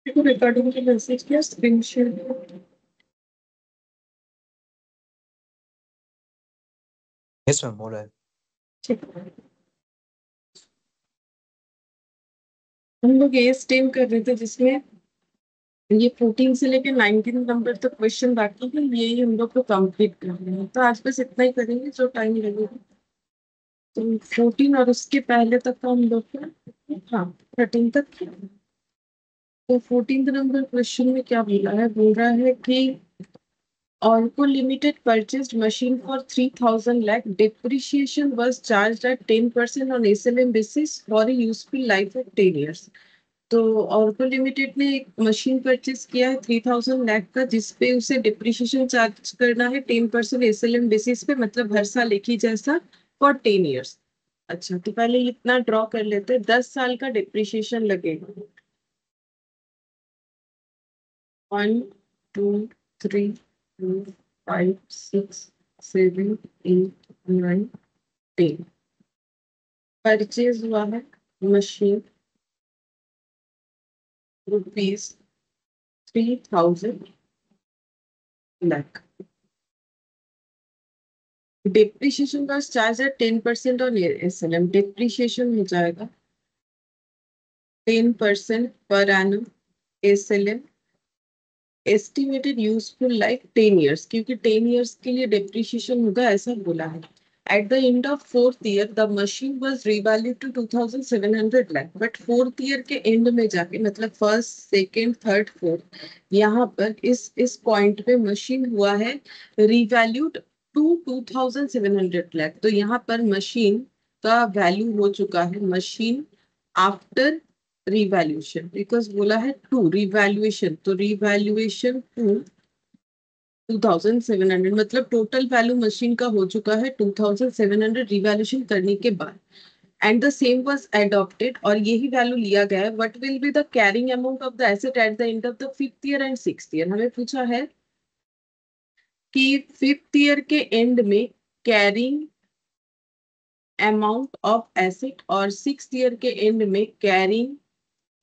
Recording की message किया screen share. Yes ma'am, हो रहा है। ठीक है, हम लोग ये स्टेम कर रहे थे जिसमें ये 14 से लेके 19 नंबर तक क्वेश्चन बाकी है, यही हम लोग को कंप्लीट करना है। तो आज बस इतना ही करेंगे जो टाइम लगेगा। तो 14 और उसके पहले तक का हम लोग का, हाँ 13 तक किया। तो 14 नंबर क्वेश्चन में क्या बोला है, बोल रहा है कि Orco Limited purchased machine for 3,000 lakh. Depreciation was charged at 10% on SLM basis for a useful life of 10 years. तो ऑर्को लिमिटेड ने एक मशीन परचेज किया है 3,000 लाख का, जिसपे उसे डिप्रिशिएशन चार्ज करना है 10% एसएलएम बेसिस पे, मतलब हर साल एक ही जैसा फॉर 10 इयर्स। अच्छा, तो पहले इतना ड्रॉ कर लेते हैं। 10 साल का डिप्रिशिएशन लगेगा। 1 2 3 4 5 6 7 8 9 10। परचेज हुआ है मशीन ₹3,000 लाख। डिप्रिशिएशन का चार्ज है 10% ऑन एसएलएम। डिप्रिशिएशन हो जाएगा 10% per annum SLM. Estimated useful life 10 years, क्योंकि 10 इयर्स के लिए डिप्रिशिएशन होगा ऐसा बोला है। At the end of fourth year the machine was revalued to 2,700 lakh, but fourth year के एंड में जाके, मतलब फर्स्ट सेकेंड थर्ड फोर्थ, यहाँ पर इस पॉइंट पे मशीन हुआ है रीवैल्यूड टू 2,700 लाख। तो यहाँ पर मशीन का वैल्यू हो चुका है मशीन आफ्टर रिवैल्यूएशन, बिकॉज बोला है टू रिवैल्यूएशन, तो रिवैल्यूएशन टू 2,700, मतलब टोटल वैल्यू मशीन का हो चुका है 2,700 रिवैल्यूएशन करने के बाद। And the same was adopted, और यही वैल्यू लिया गया है। What will be the carrying amount of the asset eight the end of the fifth year and sixth year. हमें पूछा है कि फिफ्थ ईयर के एंड में कैरिंग अमाउंट ऑफ एसेट और सिक्स्थ ईयर के एंड में कैरिंग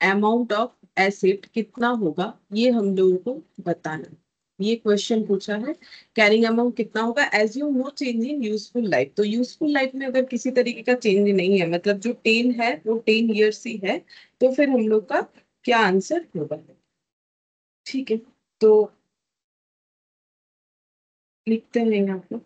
अमाउंट ऑफ एसेट कितना होगा, ये हम लोगों को बताना। ये क्वेश्चन पूछा है कैरिंग अमाउंट कितना होगा as you know change in useful life. तो यूजफुल लाइफ में अगर किसी तरीके का चेंज नहीं है, मतलब जो 10 है वो 10 इयर्स ही है, तो फिर हम लोग का क्या आंसर होगा। ठीक है, तो लिखते हैं यहाँ पे।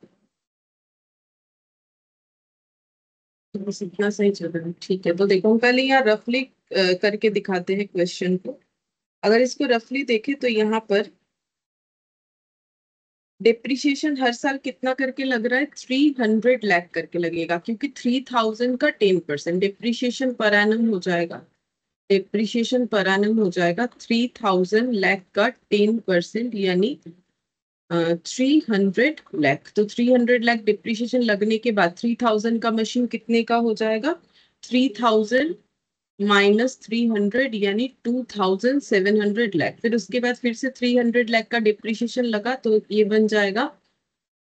तो बस इतना सही चल रहा है। ठीक है, तो देखो हम पहले यहाँ रफली करके दिखाते हैं क्वेश्चन को। अगर इसको रफली देखें तो यहाँ पर डिप्रिशिएशन हर साल कितना करके लग रहा है, 300 लाख करके लगेगा, क्योंकि 3,000 का 10% डिप्रिशिएशन पर एनम हो जाएगा। डिप्रिशिएशन पर एनम हो जाएगा 3,000 लाख का 10%, यानी 300 लाख। तो 300 लाख डिप्रिशिएशन लगने के बाद 3,000 का मशीन कितने का हो जाएगा, 3,000 -300, यानी 2,700 लाख। फिर उसके बाद फिर से 300 लाख का डिप्रिशिएशन लगा, तो ये बन जाएगा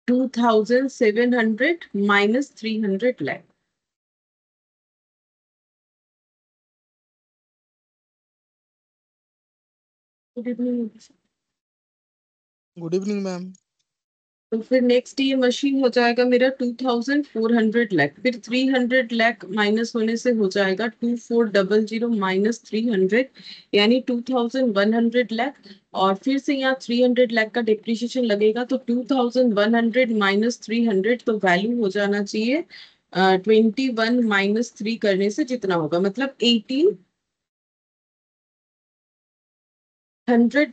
2,700 -300 lakh. Good evening. Good evening ma'am. तो फिर नेक्स्ट ये मशीन हो जाएगा मेरा 2,400 लाख। फिर 300 लाख माइनस होने से हो जाएगा 2,400 -300, यानी 2,100 लाख। और फिर से यहाँ 300 लाख का डिप्रिशिएशन लगेगा, तो 2,100 -300, तो वैल्यू हो जाना चाहिए 21 -3 करने से जितना होगा, मतलब 1,800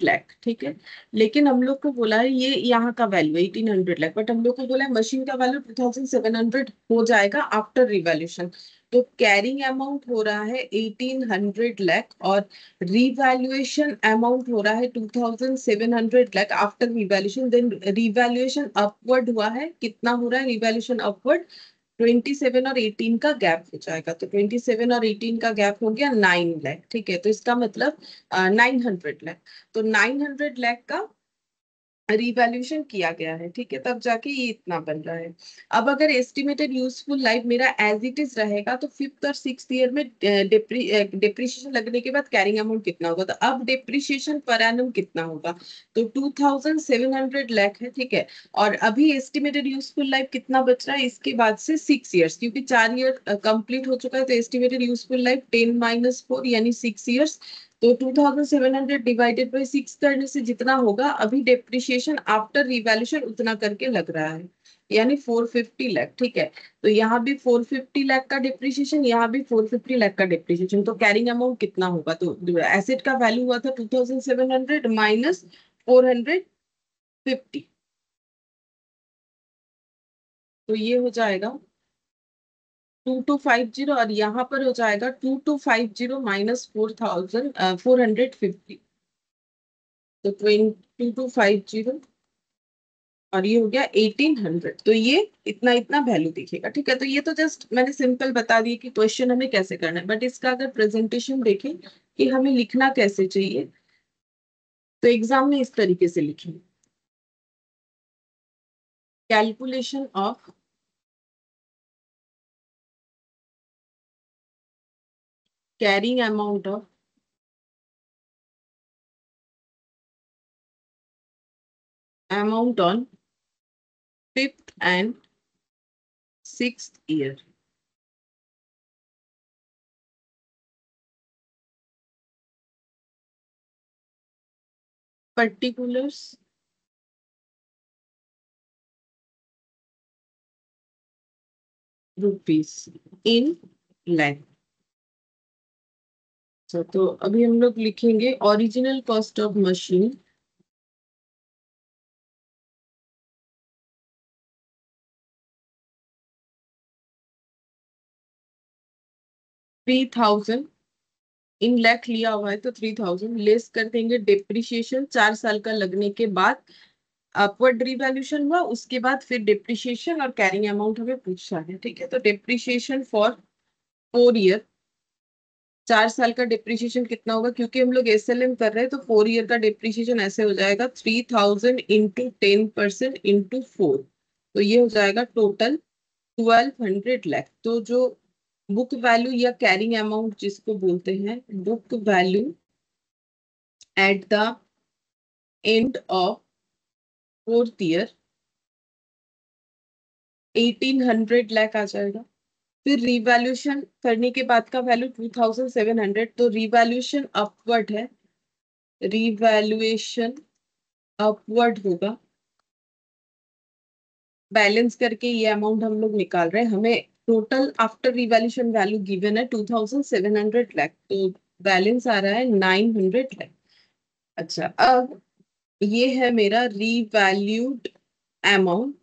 लाख। ठीक है, लेकिन हम लोग को बोला है ये यहाँ का वैल्यू 1,800 लाख, बट हम लोग को बोला है मशीन का वैल्यू 2,700 हो जाएगा आफ्टर रिवैल्यूएशन। तो कैरिंग अमाउंट हो रहा है 1,800 लाख, और रिवैल्यूएशन अमाउंट हो रहा है 2,700 lakh after revaluation. Then revaluation upward हुआ है, कितना हो रहा है रिवैल्यूएशन अपवर्ड, 27 और 18 का गैप हो जाएगा। तो 27 और 18 का गैप हो गया 9 लाख। ठीक है, तो इसका मतलब 900 लाख। तो 900 लाख का रिवैल्यूएशन किया गया है, ठीक है, तब जाके ये इतना बन रहा है। अब अगर एस्टिमेटेड यूजफुल लाइफ मेरा एज इट इज रहेगा तो फिफ्थ और सिक्स्थ ईयर में डिप्रिशिएशन लगने के बाद कैरिंग अमाउंट कितना होगा, तो अब डिप्रिशिएशन पर एनम कितना होगा, तो 2700 लाख है, ठीक है। और अभी एस्टिमेटेड यूजफुल लाइफ कितना बच रहा है इसके बाद से 6 ईयर्स, क्योंकि 4 ईयर कंप्लीट हो चुका है, तो एस्टिमेटेड यूजफुल लाइफ 10 - 4 यानी 6 ईयर्स। तो 2700 डिवाइडेड बाई 6 करने से जितना होगा अभी डेप्रिसिएशन आफ्टर रिवैल्यूएशन उतना करके लग रहा है, यानी 450 लाख, ठीक है। तो यहाँ भी 450 लाख का डिप्रिसिएशन, यहाँ भी 450 लाख का डिप्रिसिएशन, तो कैरिंग अमाउंट कितना होगा, तो एसेट का वैल्यू हुआ था 2700 माइनस 450, तो ये हो जाएगा 2250, और यहाँ पर हो जाएगा 2250 माइनस 450, तो 2250, और ये हो गया 1800, तो ये इतना इतना वैल्यू दिखेगा, ठीक है। तो ये तो जस्ट मैंने सिंपल बता दिया कि क्वेश्चन हमें कैसे करना है, बट इसका अगर प्रेजेंटेशन देखें कि हमें लिखना कैसे चाहिए, तो एग्जाम में इस तरीके से लिखें, calculation of carrying amount on fifth and sixth year, particulars rupees in lakh. तो अभी हम लोग लिखेंगे ओरिजिनल कॉस्ट ऑफ मशीन 3000, इन लैख लिया हुआ है तो 3000 लेस कर देंगे डिप्रिशिएशन 4 साल का लगने के बाद, अपवर्ड रिवैल्यूएशन हुआ उसके बाद फिर डिप्रिशिएशन और कैरिंग अमाउंट हमें पूछा है, ठीक है। तो डिप्रिशिएशन फॉर 4 ईयर, 4 साल का डिप्रिशिएशन कितना होगा, क्योंकि हम लोग एसएलएम कर रहे हैं तो 4 ईयर का डिप्रिशिएशन ऐसे हो जाएगा 3000 इंटू 10% इंटू 4, तो ये हो जाएगा टोटल 1200 लाख। तो जो बुक वैल्यू या कैरिंग अमाउंट जिसको बोलते हैं, book value at the end of fourth year 1800 lakh आ जाएगा। फिर रिवैल्यूएशन करने के बाद का वैल्यू 2700, तो रिवैल्यूएशन अपवर्ड है, रिवैल्यूएशन अपवर्ड होगा, बैलेंस करके ये अमाउंट हम लोग निकाल रहे हैं, हमें total after revaluation value given है 2700 लाख, तो बैलेंस आ रहा है 900 लाख। अच्छा, अब ये है मेरा रीवैल्यूड अमाउंट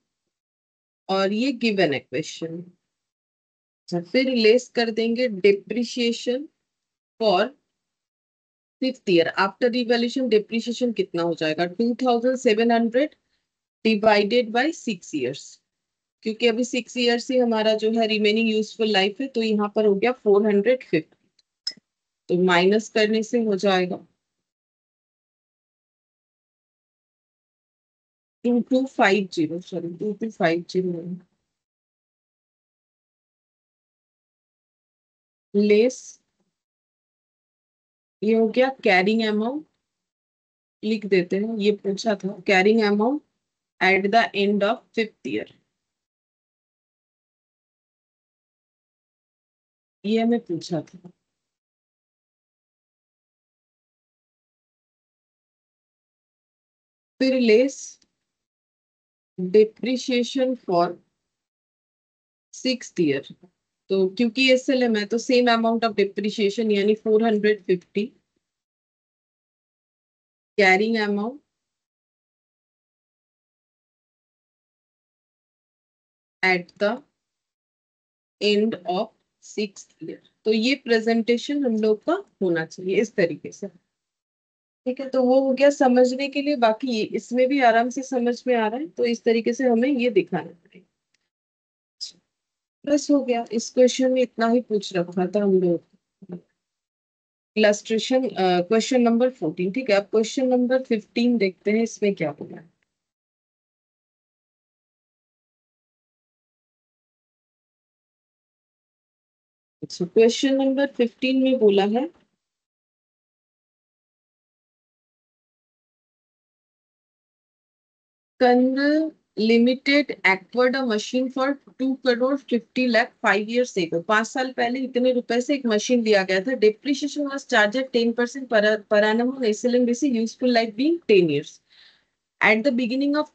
और ये गिवन है क्वेश्चन। अच्छा, फिर लेस कर देंगे depreciation for fifth year, after revaluation depreciation कितना हो जाएगा 2700 डिवाइडेड बाय 6 ईयर्स, क्योंकि अभी 6 ईयर्स ही हमारा जो है रिमेनिंग यूजफुल लाइफ है, तो यहाँ पर हो गया 450, तो माइनस करने से हो जाएगा 2250, सॉरी 2250 लेस, ये हो गया कैरिंग अमाउंट, लिख देते हैं, ये पूछा था carrying amount at the end of fifth year, ये हमें पूछा था। फिर less depreciation for sixth year, तो क्योंकि एसएलएम है तो सेम अमाउंट ऑफ डिप्रिशिएशन यानी 450, carrying amount at the end of sixth year, तो ये प्रेजेंटेशन हम लोग का होना चाहिए इस तरीके से, ठीक है। तो वो हो गया समझने के लिए, बाकी इसमें भी आराम से समझ में आ रहा है, तो इस तरीके से हमें ये दिखाना पड़ेगा। बस हो गया, इस क्वेश्चन में इतना ही पूछ रखा था हम लोग, इलस्ट्रेशन क्वेश्चन नंबर 14, ठीक है। अब क्वेश्चन नंबर 15 देखते हैं इसमें क्या होगा। अच्छा, क्वेश्चन नंबर 15 में बोला है कंद limited acquired a machine for 2 crore 50 lakh 5 years ago। 5 साल पहले इतने रुपए से एक मशीन लिया गया था। Depreciation was charge at 10% per annum on SLM basis, useful life being 10 years। At the beginning of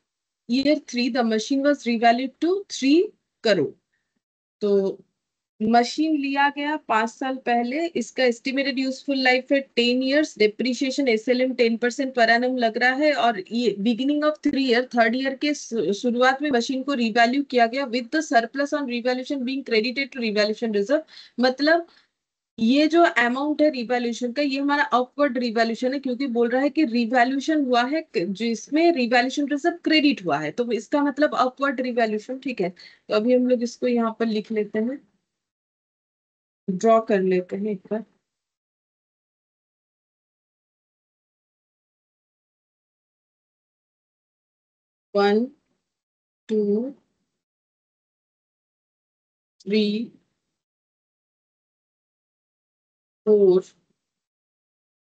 year 3 the machine was revalued to 3 crore. तो मशीन लिया गया 5 साल पहले, इसका एस्टिमेटेड यूजफुल लाइफ है 10 years। Depreciation SLM 10% per annum लग रहा है, और ये beginning of 3 year, third year के शुरुआत में मशीन को रिवैल्यू किया गया with the surplus on revaluation being credited to revaluation reserve. मतलब ये जो अमाउंट है रिवैल्यूएशन का, ये हमारा अपवर्ड रिवैल्यूएशन है, क्योंकि बोल रहा है कि रिवैल्यूएशन हुआ है जिसमें रिवैल्यूएशन रिजर्व क्रेडिट हुआ है, तो इसका मतलब अपवर्ड रिवैल्यूएशन। ठीक है, तो अभी हम लोग इसको यहाँ पर लिख लेते हैं, ड्रॉ कर लेते हैं एक बार। 1 2 3 4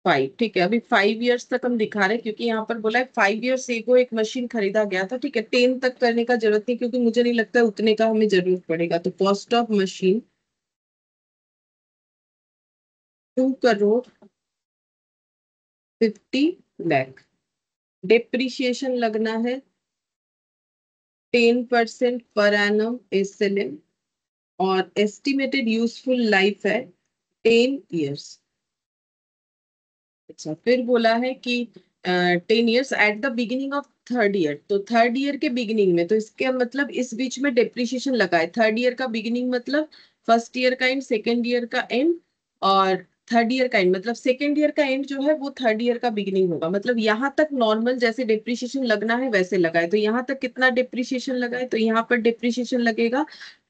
5। ठीक है, अभी 5 years तक हम दिखा रहे हैं, क्योंकि यहाँ पर बोला है 5 years एगो एक मशीन खरीदा गया था। ठीक है, 10 तक करने का जरूरत नहीं, क्योंकि मुझे नहीं लगता है उतने का हमें जरूरत पड़ेगा। तो cost of machine 2 crore 50 lakh. Depreciation लगना है 10% पर एनम एसएलएम, और एस्टिमेटेड यूजफुल लाइफ है 10 years। अच्छा, फिर बोला है कि 10 years at the beginning of third year. तो थर्ड ईयर के बिगिनिंग में, तो इसके मतलब इस बीच में डेप्रिसिएशन लगा है। थर्ड ईयर का बिगिनिंग मतलब फर्स्ट ईयर का एंड, सेकेंड ईयर का एंड, और थर्ड ईयर का एंड मतलब सेकेंड ईयर का एंड जो है वो थर्ड ईयर का बिगिनिंग होगा। मतलब यहाँ तक नॉर्मल जैसे डेप्रिसिएशन लगना है वैसे लगा है। तो यहाँ तक कितना डेप्रिसिएशन लगा है, तो यहाँ पर डेप्रिसिएशन लगेगा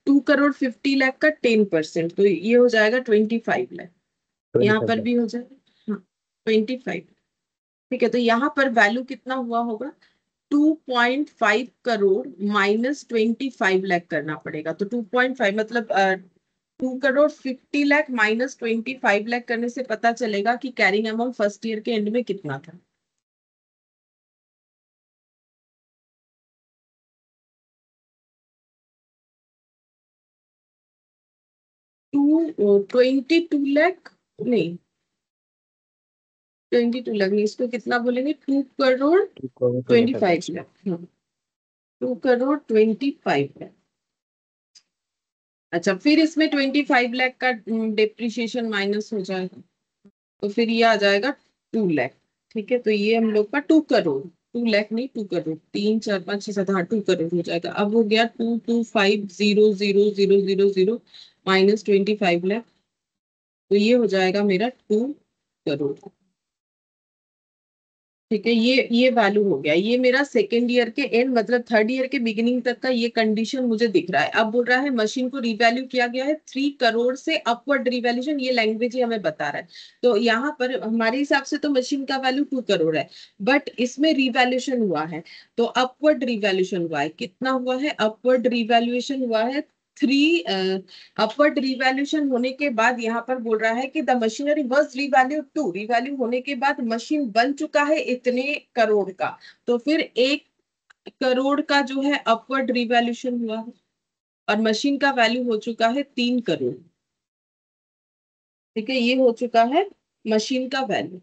2 करोड़ 50 लाख का 10%, तो ये हो जाएगा 25 लाख। यहाँ 25 पर लाख। भी हो जाएगा, हाँ, 25। ठीक है, तो यहाँ पर वैल्यू कितना हुआ होगा, 2.5 करोड़ माइनस 25 लाख करना पड़ेगा। तो 2.5 मतलब 2 करोड़ 50 लाख माइनस 25 लाख करने से पता चलेगा कि कैरिंग अमाउंट फर्स्ट ईयर के एंड में कितना था। 22 लाख, नहीं 22 लाख नहीं, इसको कितना बोलेंगे, 2 करोड़ 2 करोड़ ट्वेंटी 25 लाख। फाइव लाख 2 करोड़ 25 लाख। अच्छा, फिर इसमें 25 लाख का डेप्रिसिएशन माइनस हो जाएगा, तो फिर ये आ जाएगा 2 लाख। ठीक है, तो ये हम लोग का 2 करोड़, 2 लाख नहीं 2 करोड़, 3 4 5 6 7 8 2 करोड़ हो जाएगा। अब हो गया 225,000,000 माइनस 25 लाख, तो ये हो जाएगा मेरा 2 करोड़। ठीक है, ये वैल्यू हो गया। ये मेरा सेकेंड ईयर के एंड मतलब थर्ड ईयर के बिगिनिंग तक का ये कंडीशन मुझे दिख रहा है। अब बोल रहा है मशीन को रिवैल्यू किया गया है 3 करोड़ से अपवर्ड रिवैल्यूएशन, ये लैंग्वेज ही हमें बता रहा है। तो यहाँ पर हमारे हिसाब से तो मशीन का वैल्यू 2 करोड़ है, बट इसमें रिवैल्यूएशन हुआ है, तो अपवर्ड रिवैल्यूएशन हुआ है। कितना हुआ है, अपवर्ड रिवैल्यूएशन हुआ है 3। अपवर्ड रिवैल्यूएशन होने के बाद यहाँ पर बोल रहा है कि the machinery was revalue to, revalue होने के बाद मशीन बन चुका है इतने करोड़ का। तो फिर 1 करोड़ का जो है अपवर्ड रिवैल्यूएशन हुआ है, और मशीन का वैल्यू हो चुका है 3 करोड़। ठीक है, ये हो चुका है मशीन का वैल्यू।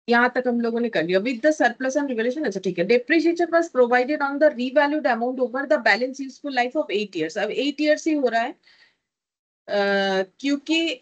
यहाँ तक हम लोगों ने कर लिया with the surplus and revaluation. अच्छा ठीक है, depreciation was provided on the revalued amount over the balance useful life of 8 years। अब 8 years ही हो रहा है, क्योंकि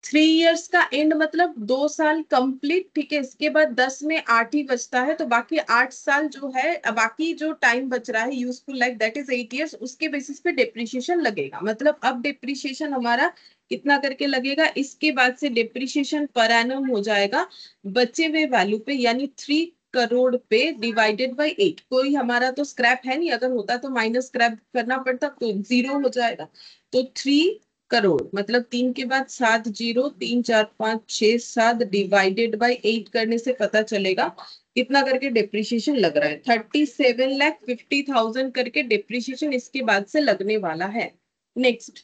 3 years का एंड मतलब 2 साल कंप्लीट। ठीक है, इसके बाद 10 में 8 ही बचता है, तो बाकी 8 साल जो है, बाकी जो टाइम बच रहा है useful life that is 8 years, उसके बेसिस पे डेप्रिसिएशन लगेगा। मतलब अब डेप्रिसिएशन हमारा कितना करके लगेगा, इसके बाद से डेप्रिसिएशन पर एनम हो जाएगा बचे हुए वैल्यू पे, यानी 3 करोड़ पे डिवाइडेड बाई 8। कोई हमारा तो स्क्रैप है नहीं, अगर होता तो माइनस स्क्रैप करना पड़ता, तो 0 हो जाएगा। तो 3 करोड़ मतलब 3 के बाद 7 जीरो, 3 4 5 6 7 डिवाइडेड बाई 8 करने से पता चलेगा कितना करके डेप्रिसिएशन लग रहा है। 37,50,000 करके डेप्रिसिएशन इसके बाद से लगने वाला है। नेक्स्ट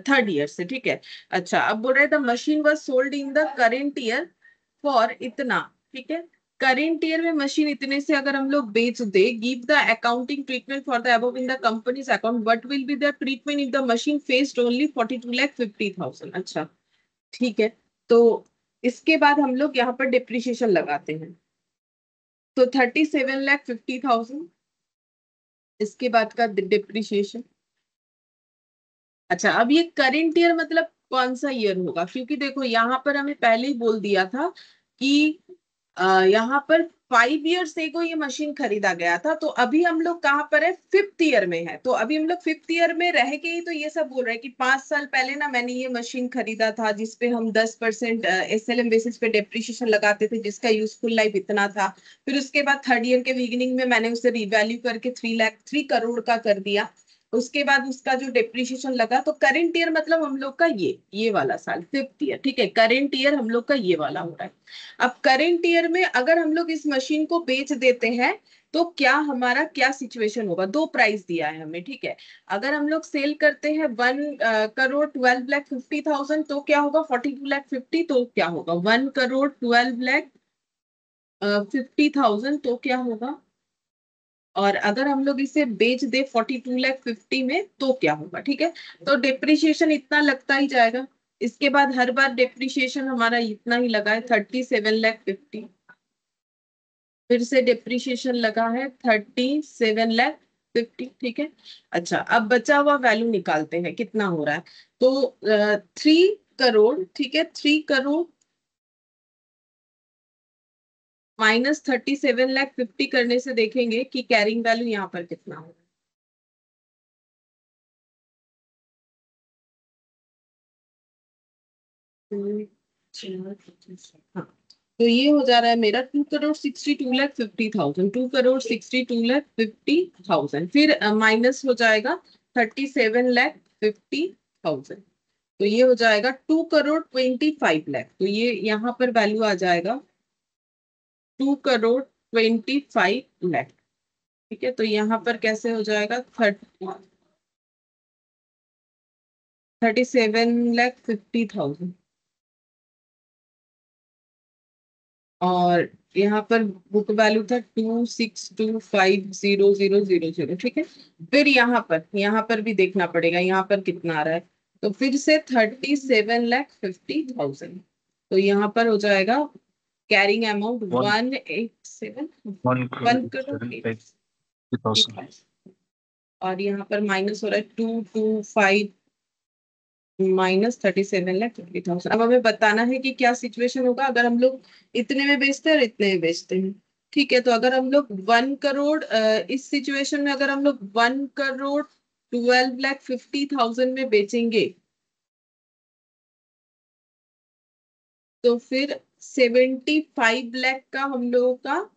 थर्ड ईयर से, ठीक है। अच्छा, अब बोल रहे the machine was sold in the current year for इतना, ठीक है। करेंट ईयर में मशीन इतने से अगर हम लोग बेच दे, give the accounting treatment for the above in the companies account, what will be the treatment if the machine fetched only 42,50,000। अच्छा, ठीक है। तो इसके बाद हम लोग यहाँ पर डिप्रिशिएशन लगाते हैं। तो 37,50,000 इसके बाद का डिप्रिशिएशन। अच्छा, अब ये करेंट ईयर मतलब कौन सा ईयर होगा, क्योंकि देखो यहाँ पर हमें पहले ही बोल दिया था कि यहाँ पर 5 इयर्स एगो ये मशीन खरीदा गया था। तो अभी हम लोग कहाँ पर है, फिफ्थ ईयर में है। तो अभी हम लोग फिफ्थ ईयर में रह के ही तो ये सब बोल रहे हैं कि 5 साल पहले ना मैंने ये मशीन खरीदा था, जिसपे हम 10% SLM बेसिस पे डेप्रिशिएशन लगाते थे, जिसका यूजफुल लाइफ इतना था। फिर उसके बाद थर्ड ईयर के बिगिनिंग में मैंने उसे रिवैल्यू करके 3 करोड़ का कर दिया। उसके बाद उसका जो डेप्रिशिएशन लगा, तो करेंट ईयर मतलब हम लोग का ये वाला साल, फिफ्थ ईयर, ठीक है। करेंट ईयर हम लोग का ये वाला हो रहा है। अब करेंट ईयर में अगर हम लोग इस मशीन को बेच देते हैं, तो क्या हमारा क्या सिचुएशन होगा। दो प्राइस दिया है हमें, ठीक है। अगर हम लोग सेल करते हैं 1,12,50,000, तो क्या होगा, 42,50,000 तो क्या होगा, 1,12,50,000 तो क्या होगा। और अगर हम लोग इसे बेच दे 42,50,000 में, तो क्या होगा, ठीक है। तो डिप्रिशिएशन इतना लगता ही जाएगा। इसके बाद हर बार डिप्रिशिएशन हमारा इतना ही लगा है, 37,50,000। फिर से डिप्रिशिएशन लगा है 37,50,000, ठीक है। अच्छा, अब बचा हुआ वैल्यू निकालते हैं कितना हो रहा है। तो 3 करोड़, ठीक है, 3 करोड़ -37,50,000 करने से देखेंगे कि कैरिंग वैल्यू यहाँ पर कितना होगा। हाँ, तो ये हो जा रहा है मेरा 2,62,50,000, 2,62,50,000। फिर माइनस हो जाएगा 37,50,000। तो ये हो जाएगा 2,25,00,000। तो ये यहाँ पर वैल्यू आ जाएगा 2,25,00,000, ठीक है। तो यहाँ पर कैसे हो जाएगा, 37,50,000। और यहाँ पर बुक वैल्यू था 2,62,50,000, ठीक है। फिर यहाँ पर भी देखना पड़ेगा यहाँ पर कितना आ रहा है। तो फिर से 37,50,000। तो यहाँ पर हो जाएगा carrying amount one 187, one one crore crore 75,000। 80,000। और यहाँ पर माइनस हो रहा है 225 -37,50,000। अब हमें बताना है कि क्या सिचुएशन होगा अगर हम लोग इतने में बेचते हैं और इतने में बेचते हैं, ठीक है। तो अगर हम लोग 1 करोड़ इस सिचुएशन में अगर हम लोग 1,12,50,000 में बेचेंगे, तो फिर 75 लाख का हम लोगों का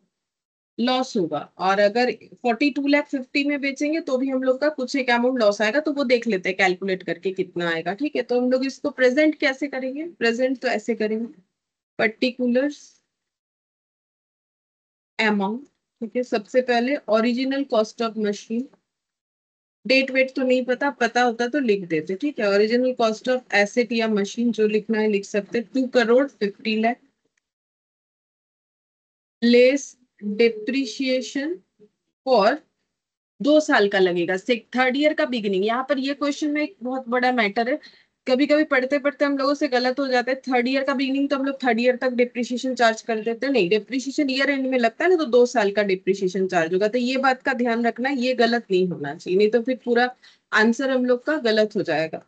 लॉस होगा। और अगर 42,50,000 में बेचेंगे तो भी हम लोग का कुछ एक अमाउंट लॉस आएगा। तो वो देख लेते हैं कैलकुलेट करके कितना आएगा, ठीक है। तो हम लोग इसको प्रेजेंट कैसे करेंगे, प्रेजेंट तो ऐसे करेंगे, पर्टिकुलर्स अमाउंट, ठीक है। सबसे पहले original cost of machine, date वेट तो नहीं पता, पता होता तो लिख देते, ठीक है। ओरिजिनल कॉस्ट ऑफ एसेट या मशीन जो लिखना है लिख सकते, 2,50,00,000 लेस डिप्रिशिएशन फॉर 2 साल का लगेगा, से थर्ड ईयर का बिगिनिंग। यहाँ पर ये क्वेश्चन में एक बहुत बड़ा मैटर है। कभी कभी पढ़ते पढ़ते हम लोगों से गलत हो जाता है। थर्ड ईयर का बिगिनिंग तो हम लोग थर्ड ईयर तक डिप्रिशिएशन चार्ज कर देते हैं, नहीं, डिप्रिशिएशन ईयर एंड में लगता है ना, तो 2 साल का डिप्रिशिएशन चार्ज होगा। तो ये बात का ध्यान रखना है, ये गलत नहीं होना चाहिए, नहीं तो फिर पूरा आंसर हम लोग का गलत हो जाएगा।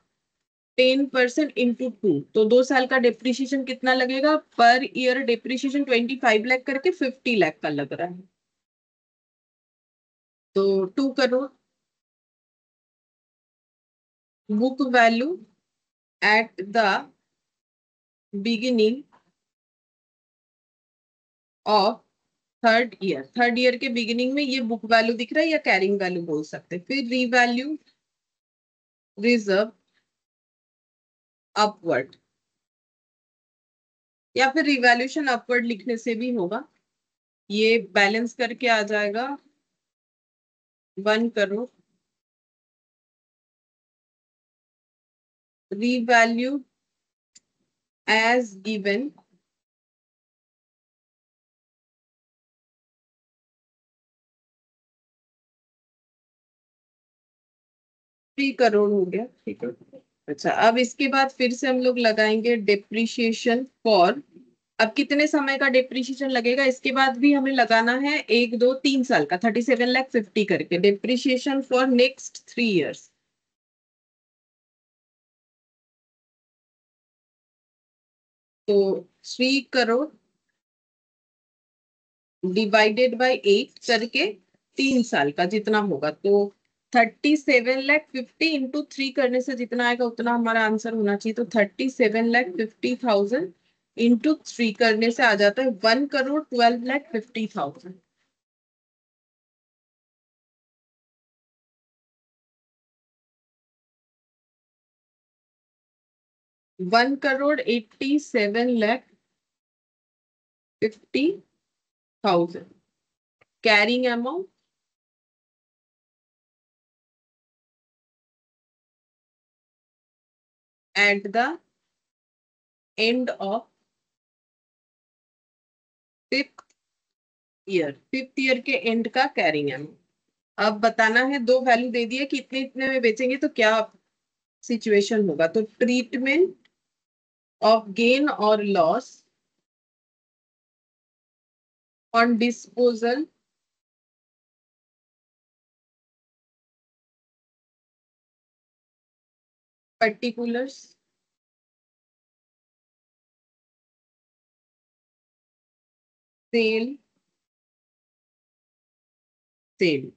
10% इंटू 2, तो 2 साल का डिप्रिशिएशन कितना लगेगा, पर ईयर डिप्रिशिएशन 25 लाख करके 50 लाख का लग रहा है। तो 2 crore book value at the beginning of third year के बिगिनिंग में ये बुक वैल्यू दिख रहा है, या कैरिंग वैल्यू बोल सकते हैं। फिर रीवैल्यू रिजर्व अपवर्ड, या फिर रिवैल्यूशन अपवर्ड लिखने से भी होगा। ये बैलेंस करके आ जाएगा 1 crore revalued as given 3 crore हो गया, ठीक है। अच्छा, अब इसके बाद फिर से हम लोग लगाएंगे डेप्रिसिएशन फॉर, अब कितने समय का डेप्रिसिएशन लगेगा इसके बाद भी हमें लगाना है, 1 2 3 साल का, 37,50,000 करके डेप्रिसिएशन फॉर नेक्स्ट 3 इयर्स। तो 3 करोड़ डिवाइडेड बाय 8 करके 3 साल का जितना होगा, तो 37,50,000 इंटू 3 करने से जितना आएगा उतना हमारा आंसर होना चाहिए। तो 37,50,000 इंटू 3 करने से आ जाता है 1,12,50,000। 1,87,50,000 carrying amount at the end of fifth year के एंड का कैरिंग अमाउंट। अब बताना है, दो वैल्यू दे दिए कि इतने इतने में बेचेंगे तो क्या सिचुएशन होगा। तो ट्रीटमेंट ऑफ गेन और loss on disposal particulars sale sale.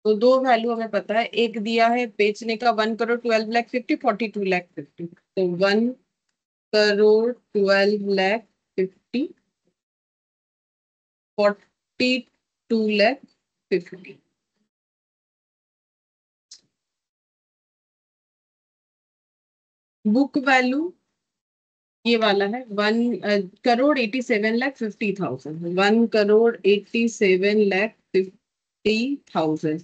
तो दो वैल्यू हमें पता है, एक दिया है बेचने का 1,12,50,000, 42,50,000। तो 1,12,50,000, 42,50,000। बुक वैल्यू ये वाला है 1,87,50,000, 1,87,50,000,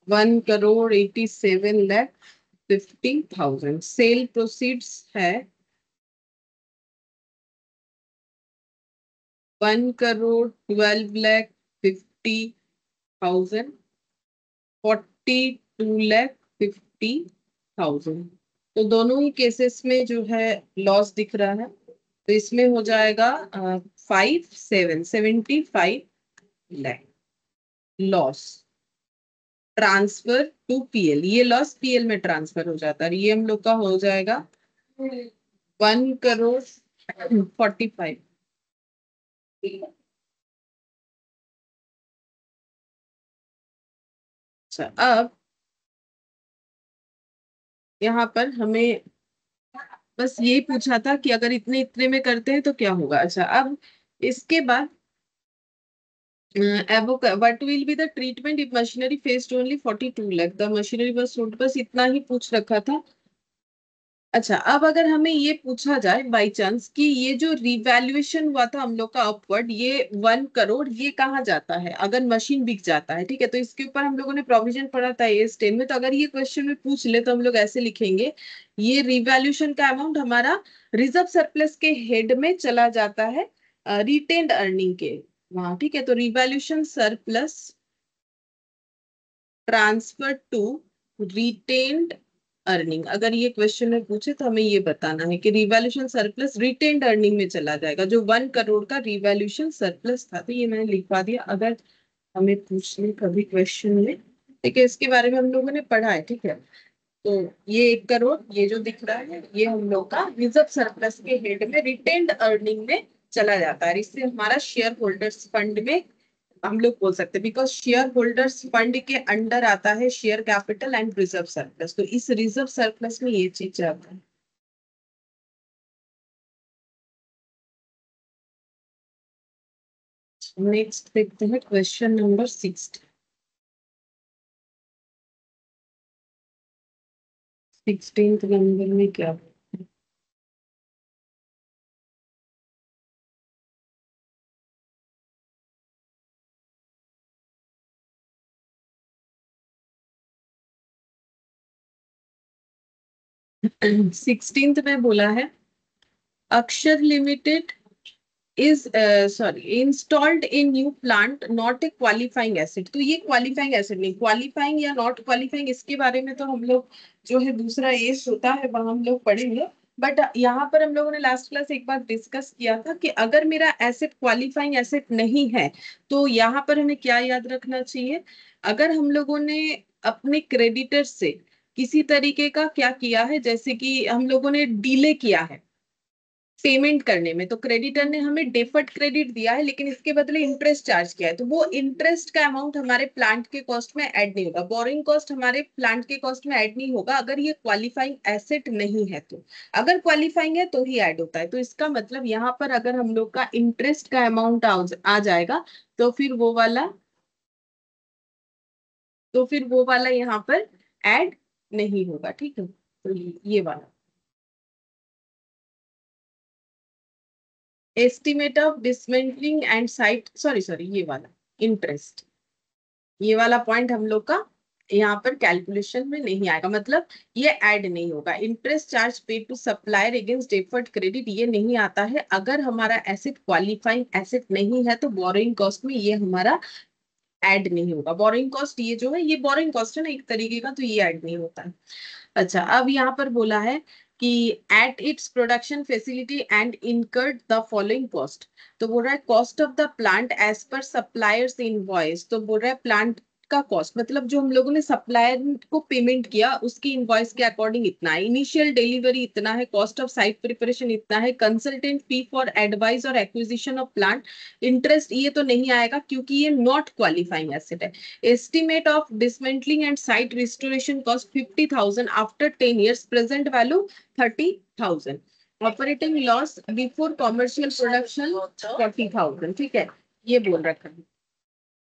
1,87,50,000। सेल प्रोसीड्स है 1,12,50,000, 42,50,000। तो दोनों ही केसेस में जो है लॉस दिख रहा है, तो इसमें हो जाएगा 75 लॉस ट्रांसफर टू पीएल। ये लॉस पीएल में ट्रांसफर हो जाता है, ये हम लोग का हो जाएगा 1,45,00,000। अच्छा, अब यहाँ पर हमें बस ये पूछा था कि अगर इतने इतने में करते हैं तो क्या होगा। अच्छा, अब इसके बाद what will be the treatment if machinery faced only 42 lakh, the machinery was sold, बस इतना ही पूछ रखा था। अच्छा, अब अगर हमें ये पूछा जाए बाई चांस कि ये जो रिवैल्यूएशन हुआ था हम लोग का अपवर्ड, ये 1 करोड़ ये कहाँ जाता है अगर मशीन बिक जाता है, ठीक है। तो इसके ऊपर हम लोगों ने प्रोविजन पढ़ा था AS10 में। तो अगर ये क्वेश्चन में पूछ ले तो हम लोग ऐसे लिखेंगे, ये रिवैल्यूएशन का अमाउंट हमारा रिजर्व सरप्लस के हेड में चला जाता है, रिटेन्ड अर्निंग के वहां, ठीक है। तो revaluation surplus transfer to retained earning, अगर ये क्वेश्चन में पूछे तो हमें ये बताना है कि रिवैल्यूएशन सरप्लस रिटेन्ड अर्निंग में चला जाएगा, जो 1 करोड़ का रिवैल्यूएशन सरप्लस था। तो ये मैंने लिखवा दिया, अगर हमें पूछ ले कभी क्वेश्चन में, ठीक है। इसके बारे में हम लोगों ने पढ़ा है, ठीक है। तो ये 1 करोड़ ये जो दिख रहा है ये हम लोग का रिजर्व सरप्लस के हेड में रिटेन्ड अर्निंग में चला जाता है। इससे हमारा शेयर होल्डर्स फंड में हम लोग बोल सकते हैं, बिकॉज शेयर होल्डर्स फंड के अंडर आता है share capital and reserve surplus. तो इस रिजर्व सरप्लस में ये चीज जाता है। नेक्स्ट देखते हैं क्वेश्चन नंबर 16 नंबर में क्या। 16th में बोला है अक्षर limited is sorry installed a new plant not a qualifying asset। तो ये क्वालिफाइंग एसिड नहीं, क्वालिफाइंग या नॉट क्वालिफाइंग इसके बारे में तो हम लोग जो है दूसरा एस होता है वहां हम लोग पढ़ेंगे। बट यहाँ पर हम लोगों ने लास्ट क्लास एक बार डिस्कस किया था कि अगर मेरा एसेट क्वालिफाइंग एसेट नहीं है तो यहाँ पर हमें क्या याद रखना चाहिए। अगर हम लोगों ने अपने क्रेडिटर से किसी तरीके का क्या किया है, जैसे कि हम लोगों ने डीले किया है पेमेंट करने में, तो क्रेडिटर ने हमें डेफर्ड क्रेडिट दिया है लेकिन इसके बदले इंटरेस्ट चार्ज किया है, तो वो इंटरेस्ट का अमाउंट हमारे प्लांट के कॉस्ट में ऐड नहीं होगा, बोरिंग कॉस्ट हमारे प्लांट के कॉस्ट में ऐड नहीं होगा अगर ये क्वालिफाइंग एसेट नहीं है तो। अगर क्वालिफाइंग है तो ही ऐड होता है। तो इसका मतलब यहाँ पर अगर हम लोग का इंटरेस्ट का अमाउंट आ जाएगा तो फिर वो वाला यहाँ पर ऐड नहीं होगा। ठीक है, तो ये वाला estimate of dismantling and site, sorry ये वाला इंटरेस्ट, ये वाला पॉइंट हम लोग का यहाँ पर कैलकुलेशन में नहीं आएगा, मतलब ये ऐड नहीं होगा। Interest charge paid to supplier against deferred credit ये नहीं आता है अगर हमारा एसेट क्वालिफाइंग एसेट नहीं है, तो बोरोइंग कॉस्ट में ये हमारा ऐड नहीं होगा। बोरोइंग कॉस्ट ये जो है ये बोरोइंग कॉस्ट है ना एक तरीके का, तो ये ऐड नहीं होता है। अच्छा, अब यहाँ पर बोला है कि at its production facility and incurred the following cost. तो बोल रहा है cost of the plant as per supplier's invoice. तो बोल रहा है प्लांट का कॉस्ट मतलब जो हम लोगों ने सप्लायर को पेमेंट किया उसकी इनवॉइस के अकॉर्डिंग इतना है, इनिशियल डिलीवरी इतना है, कॉस्ट ऑफ साइट प्रिपरेशन इतना है, कंसल्टेंट फी फॉर एडवाइस और एक्विजिशन ऑफ प्लांट। इंटरेस्ट ये तो नहीं आएगा क्योंकि ये नॉट क्वालिफाइंग एसेट है। Estimate of dismantling and site restoration cost 50,000 after 10 years, present value 30,000, operating loss before commercial production 40,000। ठीक है, ये बोल रखा है।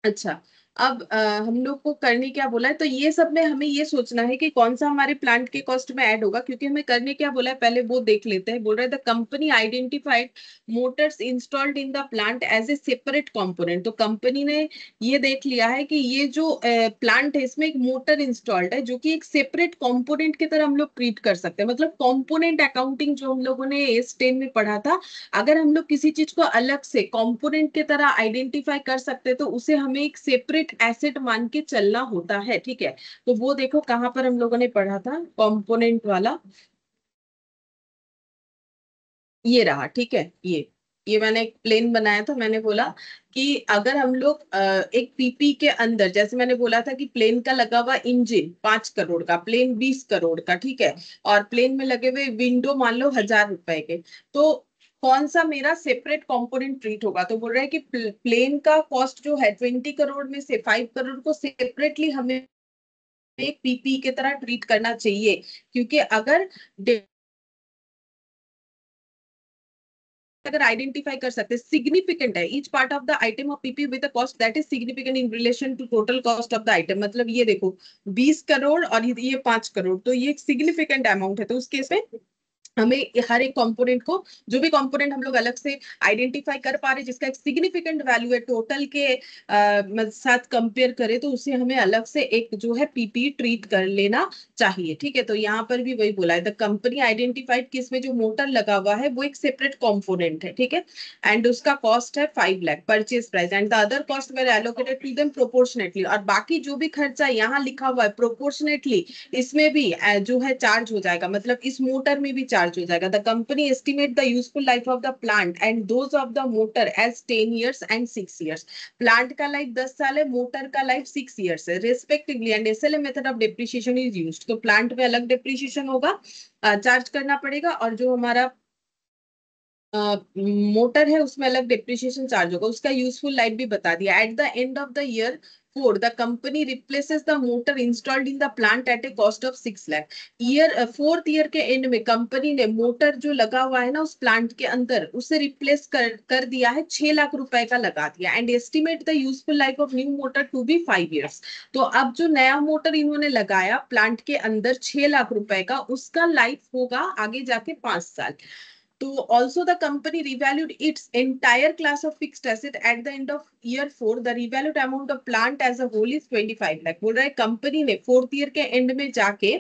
अच्छा, अब हम लोग को करने क्या बोला है, तो ये सब में हमें ये सोचना है कि कौन सा हमारे प्लांट के कॉस्ट में ऐड होगा, क्योंकि हमें करने क्या बोला है पहले वो देख लेते हैं। बोल रहे the company identified motors installed in the plant as a separate component. तो कंपनी ने ये देख लिया है कि ये जो प्लांट है इसमें एक मोटर इंस्टॉल्ड है जो कि एक सेपरेट कंपोनेंट की तरह हम लोग ट्रीट कर सकते हैं। मतलब कंपोनेंट अकाउंटिंग जो हम लोगों ने S10 में पढ़ा था, अगर हम लोग किसी चीज को अलग से कंपोनेंट की तरह आइडेंटिफाई कर सकते हैं तो उसे हमें एक सेपरेट एसेट मान के चलना होता है। ठीक है, तो वो देखो कहां पर हम लोगों ने पढ़ा था कंपोनेंट वाला, ये रहा। ठीक है, ये मैंने एक प्लेन बनाया था। मैंने बोला कि अगर हम लोग एक पीपी के अंदर, जैसे मैंने बोला था कि प्लेन का लगा हुआ इंजन 5 करोड़ का, प्लेन 20 करोड़ का, ठीक है, और प्लेन में लगे हुए विंडो मान लो 1,000 रुपए के, तो कौन सा मेरा सेपरेट कंपोनेंट ट्रीट होगा। तो बोल रहा है कि प्लेन का कॉस्ट जो है 20 करोड़ में से 5 करोड़ को सेपरेटली हमें एक पीपी की तरह ट्रीट करना चाहिए, क्योंकि अगर आइडेंटिफाई कर सकते सिग्निफिकेंट है each part of the item of PP with cost that is significant in relation to total cost of the item. मतलब ये देखो 20 करोड़ और ये 5 करोड़, तो ये सिग्निफिकेंट अमाउंट है। तो उस केस में हमें हर एक कंपोनेंट को, जो भी कंपोनेंट हम लोग अलग से आइडेंटिफाई कर पा रहे जिसका एक सिग्निफिकेंट वैल्यू है टोटल के साथ कंपेयर करें, तो उसे हमें अलग से एक जो है पीपी ट्रीट कर लेना चाहिए। ठीक है, तो यहाँ पर भी वही बोला है द कंपनी आइडेंटिफाइड कि इसमें जो मोटर लगा हुआ है वो एक सेपरेट कंपोनेंट है। ठीक है, एंड उसका कॉस्ट है 5 lakh purchase price and the other cost were allocated to them proportionately. और बाकी जो भी खर्चा यहाँ लिखा हुआ है प्रोपोर्शनेटली, इसमें भी जो है चार्ज हो जाएगा, मतलब इस मोटर में भी चार्ज हो जाएगा। The company estimate the useful life of the plant and those of the motor as 10 years and 6 years। Plant का लाइफ 10 साल है, मोटर का लाइफ 6 years है respectively, and SLA method of depreciation is used. तो plant में अलग depreciation होगा, charge करना पड़ेगा, और जो हमारा मोटर है उसमें अलग डेप्रिसिएशन चार्ज होगा। उसका यूजफुल लाइफ भी बता दिया। Eight the end of the year 4 the company replaces the motor installed in the plant at A cost of 6 lakh. Fourth year के एंड में कंपनी ने मोटर जो लगा हुआ है ना उस प्लांट के अंदर उसे रिप्लेस कर दिया है, 6 लाख रुपए का लगा दिया। And estimate the useful life of new motor to be 5 years। तो अब जो नया मोटर इन्होंने लगाया प्लांट के अंदर 6 लाख रुपए का, उसका लाइफ होगा आगे जाके 5 साल। तो also the company revalued its entire class of fixed asset at the end of year 4। The revalued amount of plant as a whole is 25 lakh. बोल रहा है कंपनी ने फोर्थ ईयर के एंड में जाके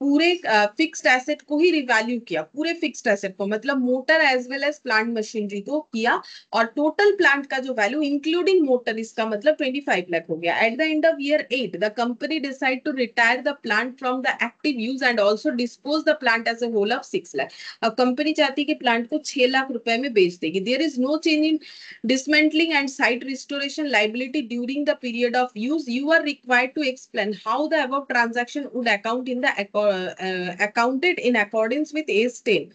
पूरे फिक्स्ड एसेट को ही रिवैल्यू किया, पूरे फिक्स्ड एसेट को, मतलब motor as well as plant machinery को किया, और टोटल प्लांट का जो वैल्यू इंक्लूडिंग मोटर, इसका मतलब 25 लाख हो गया। At the end of year 8 the company decide to retire the plant from the active use and also dispose the plant as a whole of 6 lakh. अब कंपनी चाहती है कि प्लांट को 6 लाख रुपए में बेच देगी। There is no change in dismantling and site restoration liability during the period of use. You are required to explain how the above transaction would account in the accounted in accordance with AS10।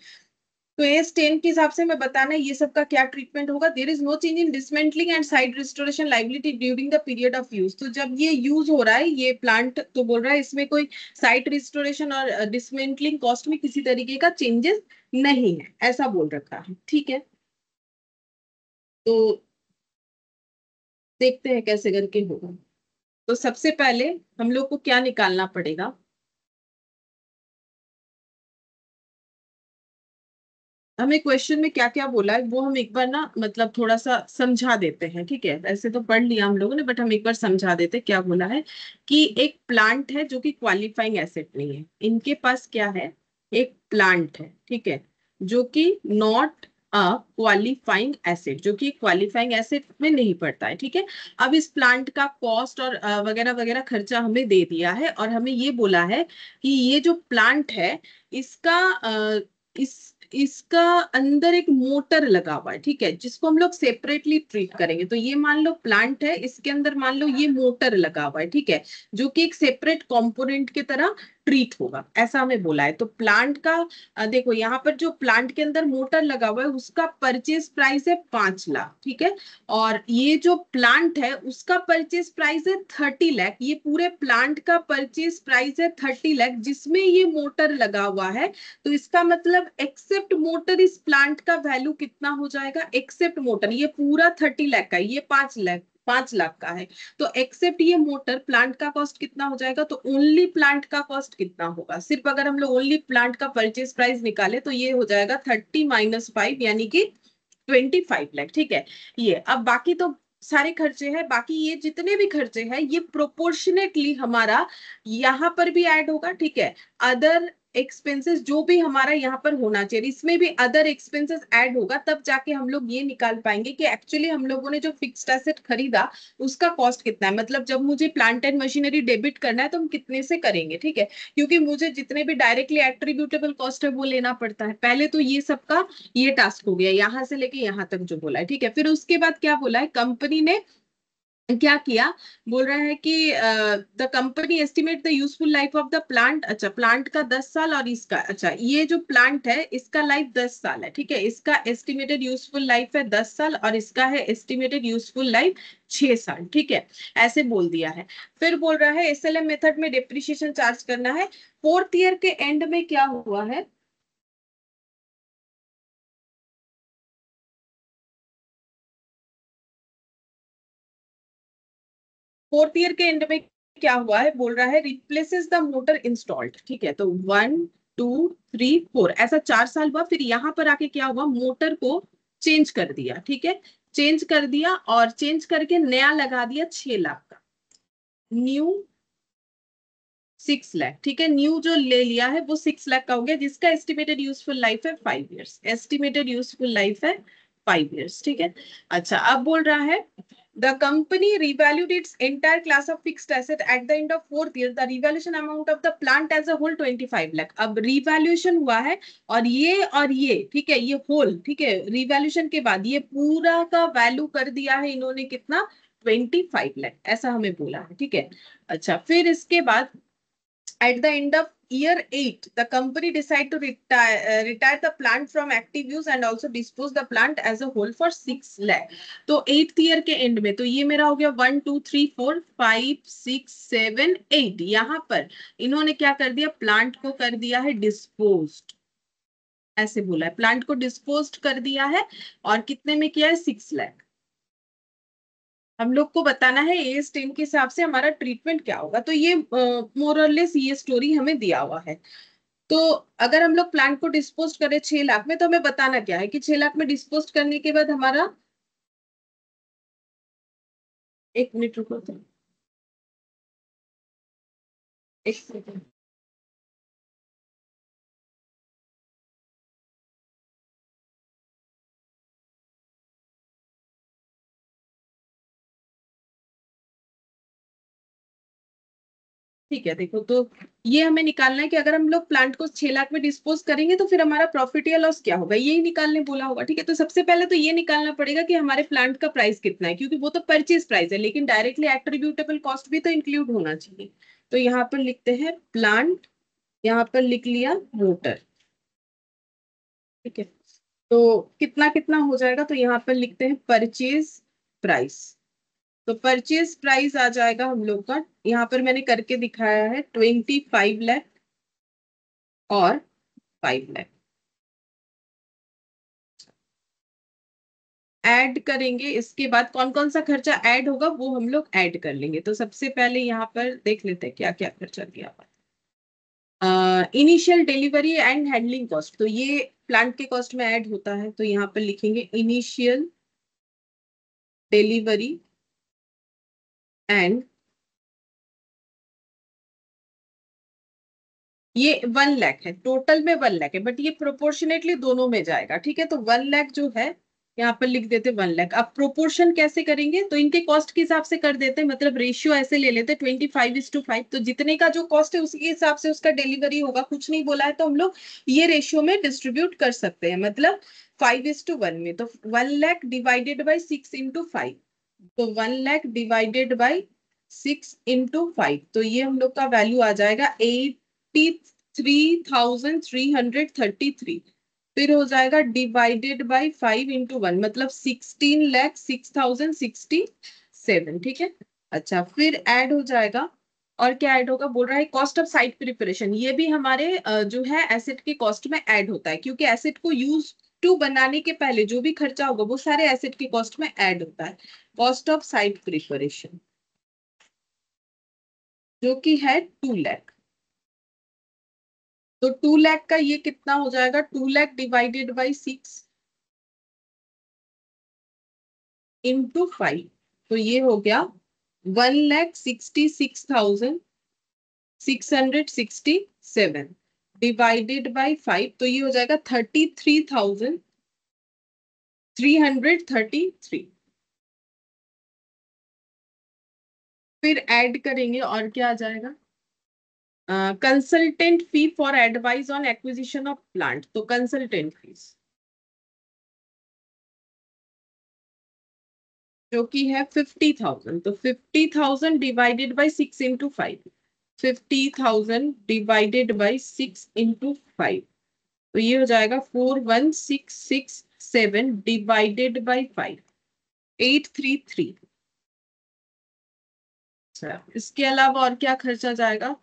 तो AS10 के हिसाब से मैं बताना है ये सब का क्या ट्रीटमेंट होगा। There is no change in dismantling and site restoration liability during the period of use. तो जब ये यूज हो रहा है ये प्लांट, तो बोल रहा है इसमें कोई साइट रिस्टोरेशन और डिसमेंटलिंग कॉस्ट में किसी तरीके का चेंजेस नहीं है, ऐसा बोल रखा है। ठीक है, तो देखते हैं कैसे करके होगा। तो सबसे पहले हम लोग को क्या निकालना पड़ेगा, हमें क्वेश्चन में क्या क्या बोला है वो हम एक बार ना मतलब थोड़ा सा समझा देते हैं। ठीक है, वैसे तो पढ़ लिया हम लोगों ने, बट हम एक बार समझा देते हैं क्या बोला है। कि एक प्लांट है जो कि क्वालिफाइंग एसेट नहीं है, इनके पास क्या है, एक प्लांट है, ठीक है, जो कि नॉट अ क्वालिफाइंग एसेट, जो कि क्वालिफाइंग एसेट में नहीं पड़ता है। ठीक है, अब इस प्लांट का कॉस्ट और वगैरह वगैरह खर्चा हमें दे दिया है, और हमें ये बोला है कि ये जो प्लांट है इसका इसका अंदर एक मोटर लगा हुआ है, ठीक है, जिसको हम लोग सेपरेटली ट्रीट करेंगे। तो ये मान लो प्लांट है, इसके अंदर मान लो ये मोटर लगा हुआ है, ठीक है, जो कि एक सेपरेट कंपोनेंट की तरह ट्रीट होगा, ऐसा हमें बोला है। तो प्लांट का देखो यहाँ पर जो प्लांट के अंदर मोटर लगा हुआ है उसका परचेज प्राइस है 5 लाख, ठीक है, और ये जो प्लांट है उसका परचेज प्राइस है 30 लाख। ये पूरे प्लांट का परचेज प्राइस है 30 लाख, जिसमें ये मोटर लगा हुआ है। तो इसका मतलब एक्सेप्ट मोटर इस प्लांट का वैल्यू कितना हो जाएगा, एक्सेप्ट मोटर, ये पूरा 30 लाख का है, ये 5 लाख, 5 लाख का है। तो एक्सेप्ट ये मोटर प्लांट का कॉस्ट कितना हो जाएगा, तो ओनली प्लांट का कॉस्ट कितना होगा, सिर्फ अगर हम लोग ओनली प्लांट का परचेज प्राइस निकाले तो ये हो जाएगा 30 - 5 यानी कि 25 लाख। ठीक है, ये अब बाकी तो सारे खर्चे हैं, बाकी ये जितने भी खर्चे हैं ये प्रोपोर्शनेटली हमारा यहाँ पर भी ऐड होगा। ठीक है, अदर एक्सपेंसेस जो भी हमारा यहाँ पर होना चाहिए इसमें भी अदर एक्सपेंसेस ऐड होगा, तब जाके हम लोग ये निकाल पाएंगे कि एक्चुअली हम लोगों ने जो फिक्स्ड एसेट खरीदा उसका कॉस्ट कितना है। मतलब जब मुझे प्लांट एंड मशीनरी डेबिट करना है तो हम कितने से करेंगे, ठीक है, क्योंकि मुझे जितने भी डायरेक्टली एट्रीब्यूटेबल कॉस्ट है वो लेना पड़ता है पहले। तो ये सबका ये टास्क हो गया यहाँ से लेके यहाँ तक जो बोला है। ठीक है, फिर उसके बाद क्या बोला है, कंपनी ने क्या किया, बोल रहा है कि the company estimate the useful life of the plant. अच्छा, प्लांट का 10 साल और इसका, अच्छा ये जो प्लांट है इसका लाइफ 10 साल है, ठीक है, इसका एस्टिमेटेड यूजफुल लाइफ है 10 साल और इसका है एस्टिमेटेड यूजफुल लाइफ 6 साल। ठीक है, ऐसे बोल दिया है। फिर बोल रहा है एसएलएम मेथड में डिप्रिशिएशन चार्ज करना है। फोर्थ ईयर के एंड में क्या हुआ है, फोर्थ ईयर के एंड में क्या हुआ है, बोल रहा है रिप्लेसेस द मोटर इंस्टॉल्ड। ठीक है, तो 1 2 3 4 ऐसा 4 साल हुआ, फिर यहाँ पर आके क्या हुआ, मोटर को चेंज कर दिया। ठीक है, चेंज कर दिया और चेंज करके नया लगा दिया 6 लाख का, न्यू 6 लाख। ठीक है, न्यू जो ले लिया है वो 6 लाख का हो गया, जिसका एस्टिमेटेड यूजफुल लाइफ है 5 ईयर्स, एस्टिमेटेड यूजफुल लाइफ है 5 ईयर्स। ठीक है, अच्छा अब बोल रहा है the company revalued its entire class of fixed asset at the end of fourth year, the revaluation amount of the plant as a whole 25 lakh. अब रिवैल्यूएशन हुआ है और ये ठीक है, ये होल, ठीक है, रिवैल्यूएशन के बाद ये पूरा का वैल्यू कर दिया है इन्होंने कितना, 25 लाख, ऐसा हमें बोला है। ठीक है, अच्छा फिर इसके बाद at the end of year 8, the company decided to retire the plant from active use and also dispose the plant as a whole for 6 lakh. तो 8th ईयर के एंड में, तो ये मेरा हो गया 1 2 3 4 5 6 7 8, यहाँ पर इन्होंने क्या कर दिया, प्लांट को कर दिया है डिस्पोज, ऐसे बोला है, प्लांट को डिस्पोज कर दिया है और कितने में किया है, 6 लाख। हम लोग को बताना है AS10 के हिसाब से हमारा ट्रीटमेंट क्या होगा। तो ये मोर और लेस ये स्टोरी हमें दिया हुआ है। तो अगर हम लोग प्लांट को डिस्पोज करें 6 लाख में, तो हमें बताना क्या है कि 6 लाख में डिस्पोज करने के बाद हमारा, एक मिनट रुको तो, एक सेकंड, ठीक है, देखो तो ये हमें निकालना है कि अगर हम लोग प्लांट को 6 लाख में डिस्पोज करेंगे तो फिर हमारा प्रॉफिट या लॉस क्या होगा, यही निकालने बोला होगा। ठीक है, तो सबसे पहले तो ये निकालना पड़ेगा कि हमारे प्लांट का प्राइस कितना है, क्योंकि वो तो परचेज प्राइस है, लेकिन डायरेक्टली एट्रीब्यूटेबल कॉस्ट भी तो इंक्लूड होना चाहिए। तो यहाँ पर लिखते हैं प्लांट, यहाँ पर लिख लिया मोटर। ठीक है, तो कितना कितना हो जाएगा, तो यहाँ पर लिखते हैं परचेज प्राइस। तो परचेज प्राइस आ जाएगा हम लोग का, यहाँ पर मैंने करके दिखाया है 25 लाख और 5 लाख। ऐड करेंगे, इसके बाद कौन कौन सा खर्चा ऐड होगा वो हम लोग ऐड कर लेंगे। तो सबसे पहले यहाँ पर देख लेते हैं क्या क्या खर्चा दिया हुआ है। Initial delivery and handling cost, तो ये प्लांट के कॉस्ट में ऐड होता है। तो यहाँ पर लिखेंगे इनिशियल डिलीवरी एंड, ये 1 लाख है, टोटल में 1 लाख है, बट ये प्रोपोर्शनेटली दोनों में जाएगा। ठीक है, तो 1 लाख जो है यहाँ पर लिख देते 1 लाख। अब प्रोपोर्शन कैसे करेंगे, तो इनके कॉस्ट के हिसाब से कर देते हैं, मतलब रेशियो ऐसे ले लेते 25:5। तो जितने का जो कॉस्ट है उसके हिसाब से उसका डिलीवरी होगा, कुछ नहीं बोला है तो हम लोग ये रेशियो में डिस्ट्रीब्यूट कर सकते हैं, मतलब 5:1 में। तो 1 लाख डिवाइडेड बाई 6 × 5, तो 1 लाख डिवाइडेड बाई 6 × 5, तो ये हम लोग का वैल्यू आ जाएगा 83,333। फिर हो जाएगा डिवाइडेड बाई 5 × 1, मतलब 16,06,067। ठीक है, अच्छा फिर ऐड हो जाएगा, और क्या ऐड होगा बोल रहा है, कॉस्ट ऑफ साइट प्रिपरेशन। ये भी हमारे जो है एसेट के कॉस्ट में ऐड होता है, क्योंकि एसेट को यूज टू बनाने के पहले जो भी खर्चा होगा वो सारे एसेट के कॉस्ट में ऐड होता है। कॉस्ट ऑफ साइट प्रिपरेशन जो कि है 2 लाख। तो 2 लाख का ये कितना हो जाएगा, 2 लाख डिवाइडेड बाई 6 × 5, तो ये हो गया 1,66,667 डिवाइडेड बाई 5, तो ये हो जाएगा 33,333। फिर ऐड करेंगे और क्या आ जाएगा, consultant fee for advice on acquisition of plant, तो कंसल्टेंट फीस जो कि है 50,000, तो 50,000 डिवाइडेड बाई 6 × 5, 50,000 डिवाइडेड बाई 6 × 5, तो ये हो जाएगा 41,667 डिवाइडेड बाई 5, 833। अच्छा, इसके अलावा और क्या खर्चा जाएगा,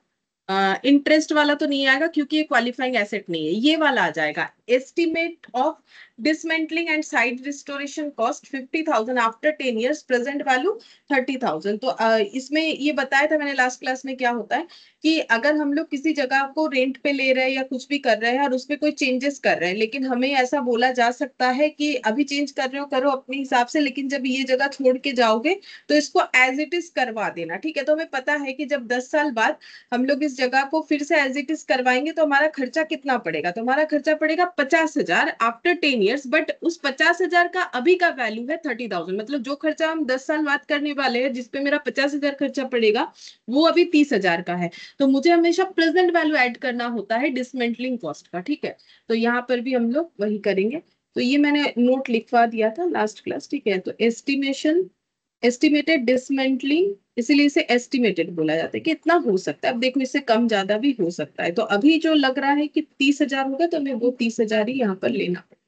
इंटरेस्ट वाला तो नहीं आएगा क्योंकि ये क्वालिफाइंग एसेट नहीं है, ये वाला आ जाएगा estimate of dismantling and site restoration cost 50,000 after 10 years, present value 30,000। तो इसमें ये बताया था मैंने लास्ट क्लास में क्या होता है कि अगर हम लोग किसी जगह को रेंट पे ले रहे हैं या कुछ भी कर रहे हैं और उसपे कोई चेंजेस कर रहे हैं, लेकिन हमें ऐसा बोला जा सकता है कि अभी चेंज कर रहे हो करो अपने हिसाब से, लेकिन जब ये जगह छोड़ के जाओगे तो इसको एज इट इज करवा देना। ठीक है, तो हमें पता है कि जब 10 साल बाद हम लोग इस जगह को फिर से एज इट इज करवाएंगे तो हमारा खर्चा कितना पड़ेगा, तो हमारा खर्चा पड़ेगा 50,000 आफ्टर 10 years, बट उस 50,000 का अभी का वैल्यू है 30,000, मतलब जो खर्चा हम 10 साल बाद करने वाले हैं जिसपे मेरा 50,000 खर्चा पड़ेगा वो अभी 30,000 का है। तो मुझे हमेशा प्रेजेंट वैल्यू ऐड करना होता है डिसमेंटलिंग कॉस्ट का। ठीक है, तो यहाँ पर भी हम लोग वही करेंगे। तो ये मैंने नोट लिखवा दिया था लास्ट क्लास। ठीक है, तो एस्टिमेशन, एस्टिमेटेड डिसमेंटलिंग, इसीलिए इसे एस्टिमेटेड बोला जाता है कि इतना हो सकता है। अब देखो इससे कम ज्यादा भी हो सकता है, तो अभी जो लग रहा है कि 30,000 होगा तो हमें वो 30,000 ही यहाँ पर लेना पड़ेगा,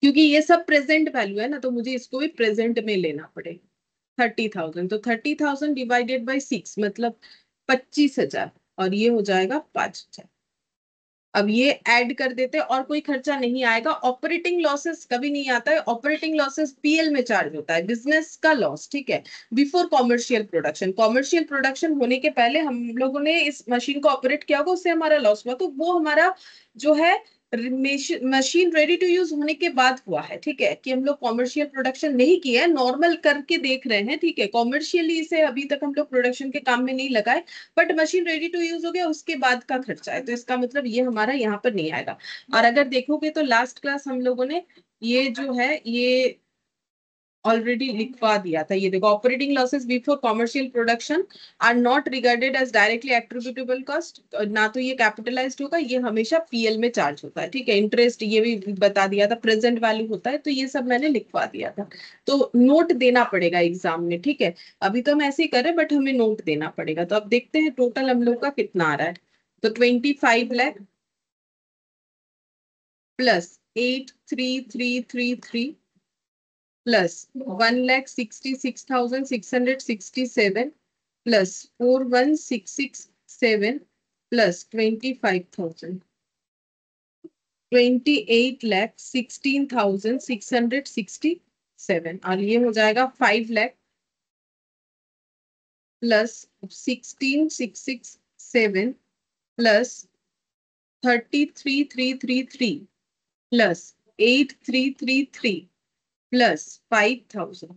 क्योंकि ये सब प्रेजेंट वैल्यू है ना, तो मुझे इसको भी प्रेजेंट में लेना पड़ेगा। 30,000, तो 30,000 डिवाइडेड बाई 6, मतलब 25,000, और ये हो जाएगा 5,000। अब ये ऐड कर देते हैं और कोई खर्चा नहीं आएगा। ऑपरेटिंग लॉसेस कभी नहीं आता है, ऑपरेटिंग लॉसेस पीएल में चार्ज होता है, बिजनेस का लॉस। ठीक है, before commercial production, commercial production होने के पहले हम लोगों ने इस मशीन को ऑपरेट किया होगा, उससे हमारा लॉस हुआ, तो वो हमारा जो है मशीन रेडी टू यूज होने के बाद हुआ है। ठीक है, कि हम लोग कॉमर्शियल प्रोडक्शन नहीं किया है, नॉर्मल करके देख रहे हैं। ठीक है, कॉमर्शियली इसे अभी तक हम लोग प्रोडक्शन के काम में नहीं लगाए, but machine ready to use हो गया उसके बाद का खर्चा है, तो इसका मतलब ये हमारा यहाँ पर नहीं आएगा। और अगर देखोगे तो लास्ट क्लास हम लोगों ने ये जो है ये ऑलरेडी लिखवा दिया था। ये देखो, operating losses before commercial production are not regarded as directly attributable cost, ना तो ये कैपिटलाइज्ड होगा, ये हमेशा पीएल में चार्ज होता है। ठीक है, इंटरेस्ट ये भी बता दिया था, प्रेजेंट वैल्यू होता है, तो ये सब मैंने लिखवा दिया था। तो नोट देना पड़ेगा एग्जाम में। ठीक है, अभी तो हम ऐसे ही कर रहे हैं, बट हमें नोट देना पड़ेगा। तो अब देखते हैं टोटल हम लोग का कितना आ रहा है। तो 25 lakh plus 8333 plus 1,66,667 plus 41,667 plus 25,000, 28,16,667, और ये हो जाएगा 5 lakh plus 16,667 plus 33,333 plus 8,333 plus 5,000,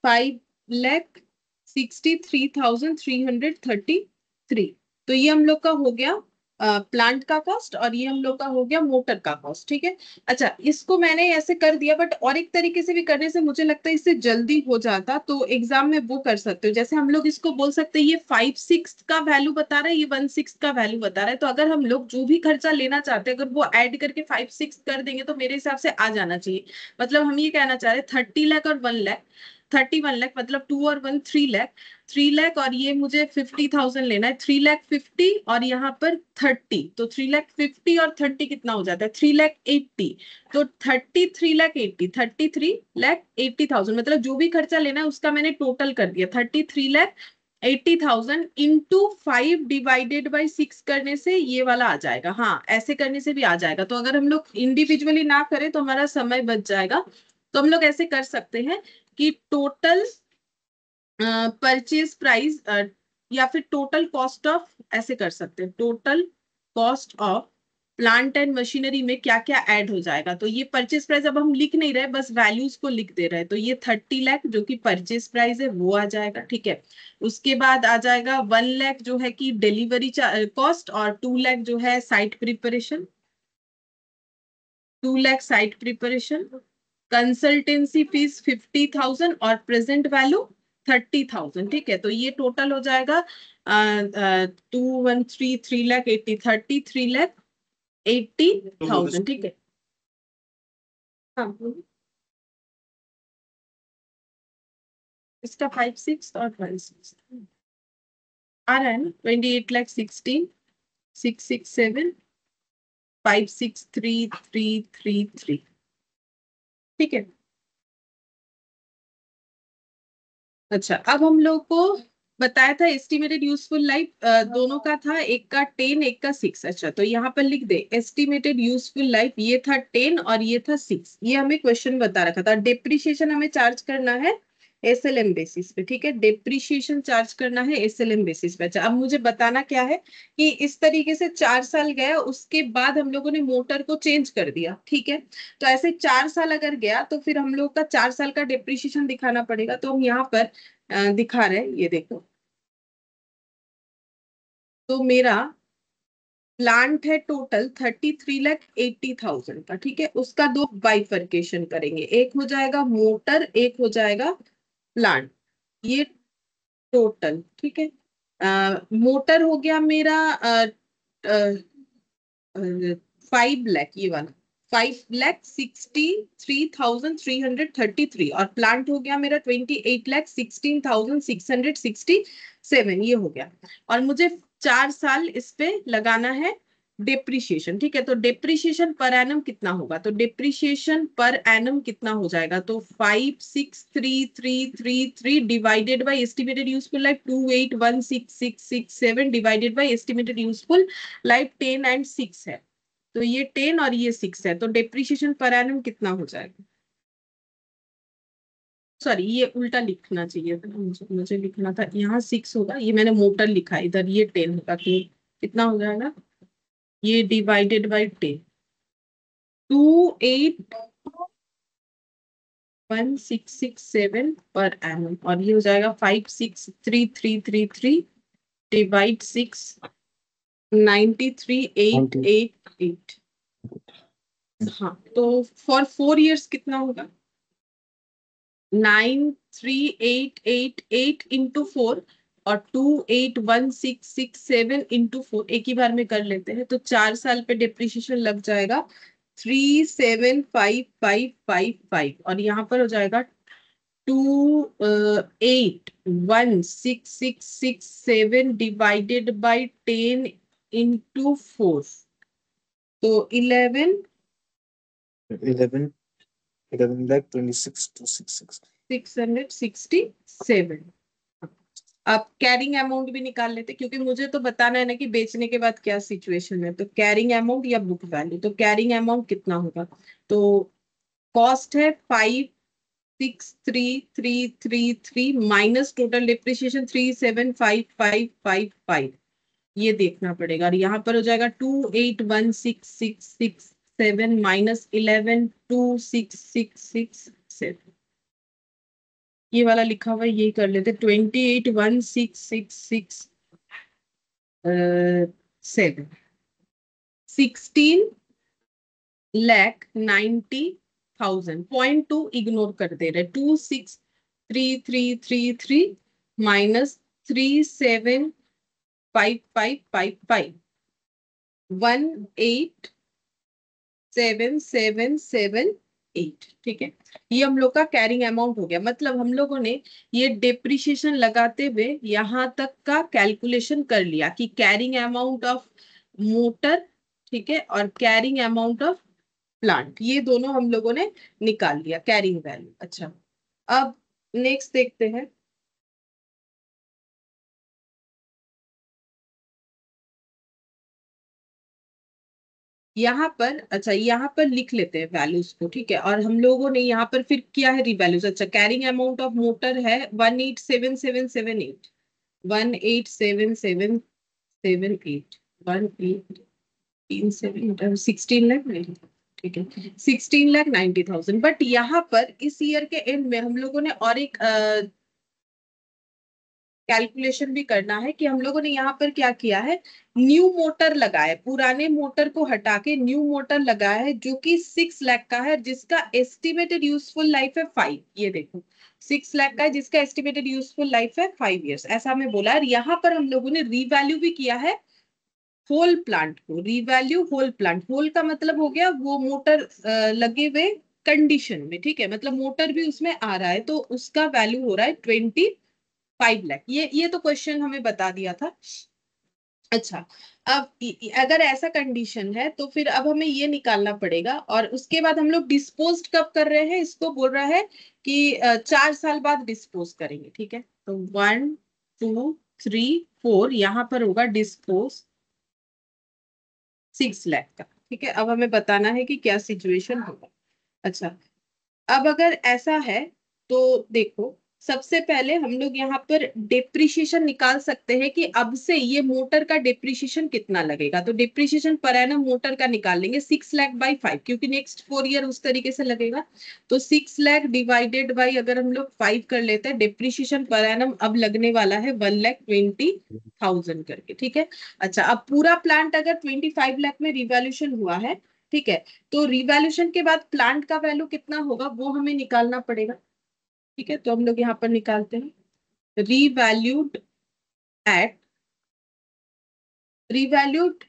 5,63,333। तो ये हम लोग का हो गया प्लांट का कॉस्ट, और ये हम लोग का हो गया मोटर का कॉस्ट। ठीक है, अच्छा इसको मैंने ऐसे कर दिया, बट और एक तरीके से भी करने से मुझे लगता है इससे जल्दी हो जाता। तो एग्जाम में वो कर सकते हो, जैसे हम लोग इसको बोल सकते हैं ये 5/6 का वैल्यू बता रहा है, ये 1/6 का वैल्यू बता रहा है। तो अगर हम लोग जो भी खर्चा लेना चाहते हैं, अगर वो ऐड करके 5/6 कर देंगे तो मेरे हिसाब से आ जाना चाहिए। मतलब हम ये कहना चाह रहे हैं 30 लाख और 1 लाख, 31 लाख मतलब 2 और 1 3 लाख, 3 लाख, और ये मुझे 50,000 लेना है, 3,50,000 और यहाँ पर 30, तो 3,50,000 और 30 कितना हो जाता है, 3,80,000। तो 33,80,000 मतलब जो भी खर्चा लेना है उसका मैंने टोटल कर दिया, 33,80,000 इंटू 5 डिवाइडेड बाई 6 करने से ये वाला आ जाएगा। हाँ, ऐसे करने से भी आ जाएगा। तो अगर हम लोग इंडिविजुअली ना करें तो हमारा समय बच जाएगा। तो हम लोग ऐसे कर सकते हैं कि टोटल परचेज प्राइस, या फिर टोटल कॉस्ट ऑफ, ऐसे कर सकते हैं, total cost of plant and machinery में क्या क्या ऐड हो जाएगा। तो ये परचेज प्राइस अब हम लिख नहीं रहे, बस वैल्यूज को लिख दे रहे हैं। तो ये 30 लाख जो कि परचेज प्राइस है वो आ जाएगा। ठीक है, उसके बाद आ जाएगा 1 लाख जो है कि डिलीवरी कॉस्ट, और 2 लाख जो है site preparation, 2 lakh site preparation, consultancy fees 50,000 और प्रेजेंट वैल्यू 30,000। ठीक है, तो ये टोटल हो जाएगा 2,133,80, 33,80,000। ठीक है, हाँ इसका 5/6 और 1/6 आ रहा है ना, 28,16,667 5,63,333। ठीक है, अच्छा अब हम लोग को बताया था एस्टिमेटेड यूजफुल लाइफ, दोनों का था, एक का 10 एक का 6। अच्छा तो यहाँ पर लिख दे एस्टिमेटेड यूजफुल लाइफ, ये था 10 और ये था 6। ये हमें क्वेश्चन बता रखा था। डेप्रिशिएशन हमें चार्ज करना है एसएलएम बेसिस पे। ठीक है, डेप्रिशिएशन चार्ज करना है एसएलएम बेसिस पे। अच्छा अब मुझे बताना क्या है कि इस तरीके से 4 साल गया, उसके बाद हम लोगों ने मोटर को चेंज कर दिया। ठीक है, तो ऐसे 4 साल अगर गया तो फिर हम लोग का 4 साल का डेप्रिशिएशन दिखाना पड़ेगा। तो हम यहाँ पर दिखा रहे हैं, ये देखो। तो मेरा प्लांट है टोटल 33,80,000 का। ठीक है, उसका दो बाइफरकेशन करेंगे, एक हो जाएगा मोटर, एक हो जाएगा प्लांट। ये टोटल, ठीक है। मोटर हो गया मेरा 5 लाख, ये वाला 5,63,333, और प्लांट हो गया मेरा 28,16,667, ये हो गया। और मुझे 4 साल इस पे लगाना है डेप्रिशिएशन। ठीक है, तो डेप्रिशिएशन पर एनम कितना होगा, तो डेप्रिशिएशन पर एनम कितना हो जाएगा, तो 5,63,333 divided by estimated useful life 28,16,667 divided by estimated useful life 10 and 6 है। तो ये 10 और ये 6 है, तो डेप्रिशिएशन पर एनम कितना हो जाएगा। सॉरी, ये उल्टा लिखना चाहिए था, मुझे लिखना था यहाँ 6 होगा, ये मैंने मोटर लिखा है इधर, ये 10 होगा। कि कितना हो जाएगा, ये डिवाइडेड बाई 10, 28,1667 पर एनम, और ये हो जाएगा 5,63,333 डिवाइड 6, 93,888। हाँ, तो फॉर 4 इयर्स कितना होगा, 9388 इंटू 4 और 28166 इंटू 4 एक ही बार में कर लेते हैं, तो 4 साल पे डिप्रिशिएशन लग जाएगा 375555 और यहाँ पर हो जाएगा 2816667 डिवाइडेड बाई 10 इंटू 4, तो 11 11 11,26,266। 667। अब कैरिंग अमाउंट भी निकाल लेते, क्योंकि मुझे तो बताना है ना कि बेचने के बाद क्या सिचुएशन है। तो कैरिंग अमाउंट या बुक वैल्यू, तो कैरिंग अमाउंट कितना होगा, तो कॉस्ट है 563,333 माइनस टोटल डिप्रिसिएशन 375555, ये देखना पड़ेगा। और यहाँ पर हो जाएगा 2816667 माइनस 112666, ये वाला लिखा हुआ है, यही कर लेते। 281,666,7 16,90,000, 0.2 इग्नोर कर दे रहे, 263333 माइनस 375555 187778, ठीक है। ये हम लोग का कैरिंग अमाउंट हो गया। मतलब हम लोगों ने ये डेप्रिसिएशन लगाते हुए यहां तक का कैलकुलेशन कर लिया कि कैरिंग अमाउंट ऑफ मोटर, ठीक है, और कैरिंग अमाउंट ऑफ प्लांट, ये दोनों हम लोगों ने निकाल लिया कैरिंग वैल्यू। अच्छा, अब नेक्स्ट देखते हैं। यहाँ पर, अच्छा यहाँ पर लिख लेते हैं वैल्यूज को, ठीक है। और हम लोगों ने यहाँ पर फिर किया है रिवैल्यूज। अच्छा, कैरिंग अमाउंट ऑफ मोटर है 187778, 187778, 18,16 लाख, ठीक है, 16,90,000। बट यहाँ पर इस ईयर के एंड में हम लोगों ने और एक कैलकुलेशन भी करना है कि हम लोगों ने यहाँ पर क्या किया है, न्यू मोटर लगाया, पुराने मोटर को हटा के न्यू मोटर लगाया है जो कि 6 लाख का है, जिसका एस्टिमेटेड यूजफुल लाइफ है 5। ये देखो, 6 लाख का है जिसका एस्टिमेटेड यूजफुल लाइफ है 5 ईयर्स, ऐसा हमें बोला है। यहाँ पर हम लोगों ने रीवैल्यू भी किया है होल प्लांट को, रीवैल्यू होल प्लांट। होल का मतलब हो गया वो मोटर लगे हुए कंडीशन में, ठीक है, मतलब मोटर भी उसमें आ रहा है, तो उसका वैल्यू हो रहा है 25 लाख। ये तो क्वेश्चन हमें बता दिया था। अच्छा, अब अगर ऐसा कंडीशन है तो फिर अब हमें ये निकालना पड़ेगा, और उसके बाद हम लोग डिस्पोज कब कर रहे हैं, इसको बोल रहा है कि 4 साल बाद डिस्पोज करेंगे, ठीक है। तो 1 2 3 4 यहाँ पर होगा डिस्पोज 6 लाख का, ठीक है। अब हमें बताना है कि क्या सिचुएशन होगा। अच्छा, अब अगर ऐसा है तो देखो, सबसे पहले हम लोग यहाँ पर डेप्रिशिएशन निकाल सकते हैं कि अब से ये मोटर का डेप्रिशिएशन कितना लगेगा। तो डेप्रिशिएशन पर एनम मोटर का निकाल लेंगे 6 लाख बाई 5, क्योंकि नेक्स्ट 4 ईयर उस तरीके से लगेगा। तो 6 लाख डिवाइडेड बाई, अगर हम लोग 5 कर लेते हैं, डेप्रिशिएशन पर एनम अब लगने वाला है 1,20,000 करके, ठीक है। अच्छा, अब पूरा प्लांट अगर 25 लाख में रिवैल्यूएशन हुआ है, ठीक है, तो रिवैल्यूएशन के बाद प्लांट का वैल्यू कितना होगा वो हमें निकालना पड़ेगा, ठीक है। तो हम लोग यहाँ पर निकालते हैं रीवैल्यूड एट, रीवैल्यूड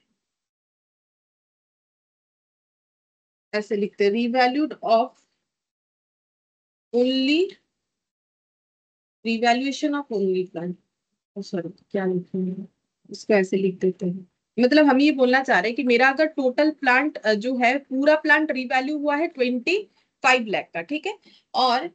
ऐसे लिखते हैं, revalued of only, revaluation of only plant, sorry क्या लिखेंगे, इसको ऐसे लिख देते हैं। मतलब हम ये बोलना चाह रहे हैं कि मेरा अगर टोटल प्लांट जो है, पूरा प्लांट रिवैल्यू हुआ है 25 लाख का, ठीक है, और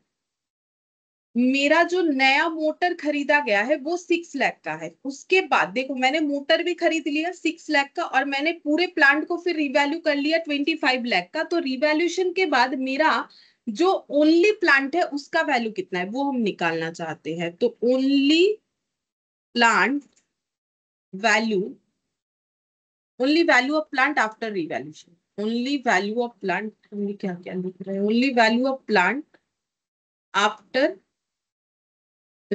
मेरा जो नया मोटर खरीदा गया है वो 6 लाख का है। उसके बाद देखो, मैंने मोटर भी खरीद लिया 6 लाख का, और मैंने पूरे प्लांट को फिर रिवैल्यू कर लिया 25 लाख का। तो रिवैल्यूएशन के बाद मेरा जो ओनली प्लांट है उसका वैल्यू कितना है वो हम निकालना चाहते हैं। तो only plant value, only value of plant after revaluation, only value of plant, only क्या क्या लिख रहे हैं, only value of plant after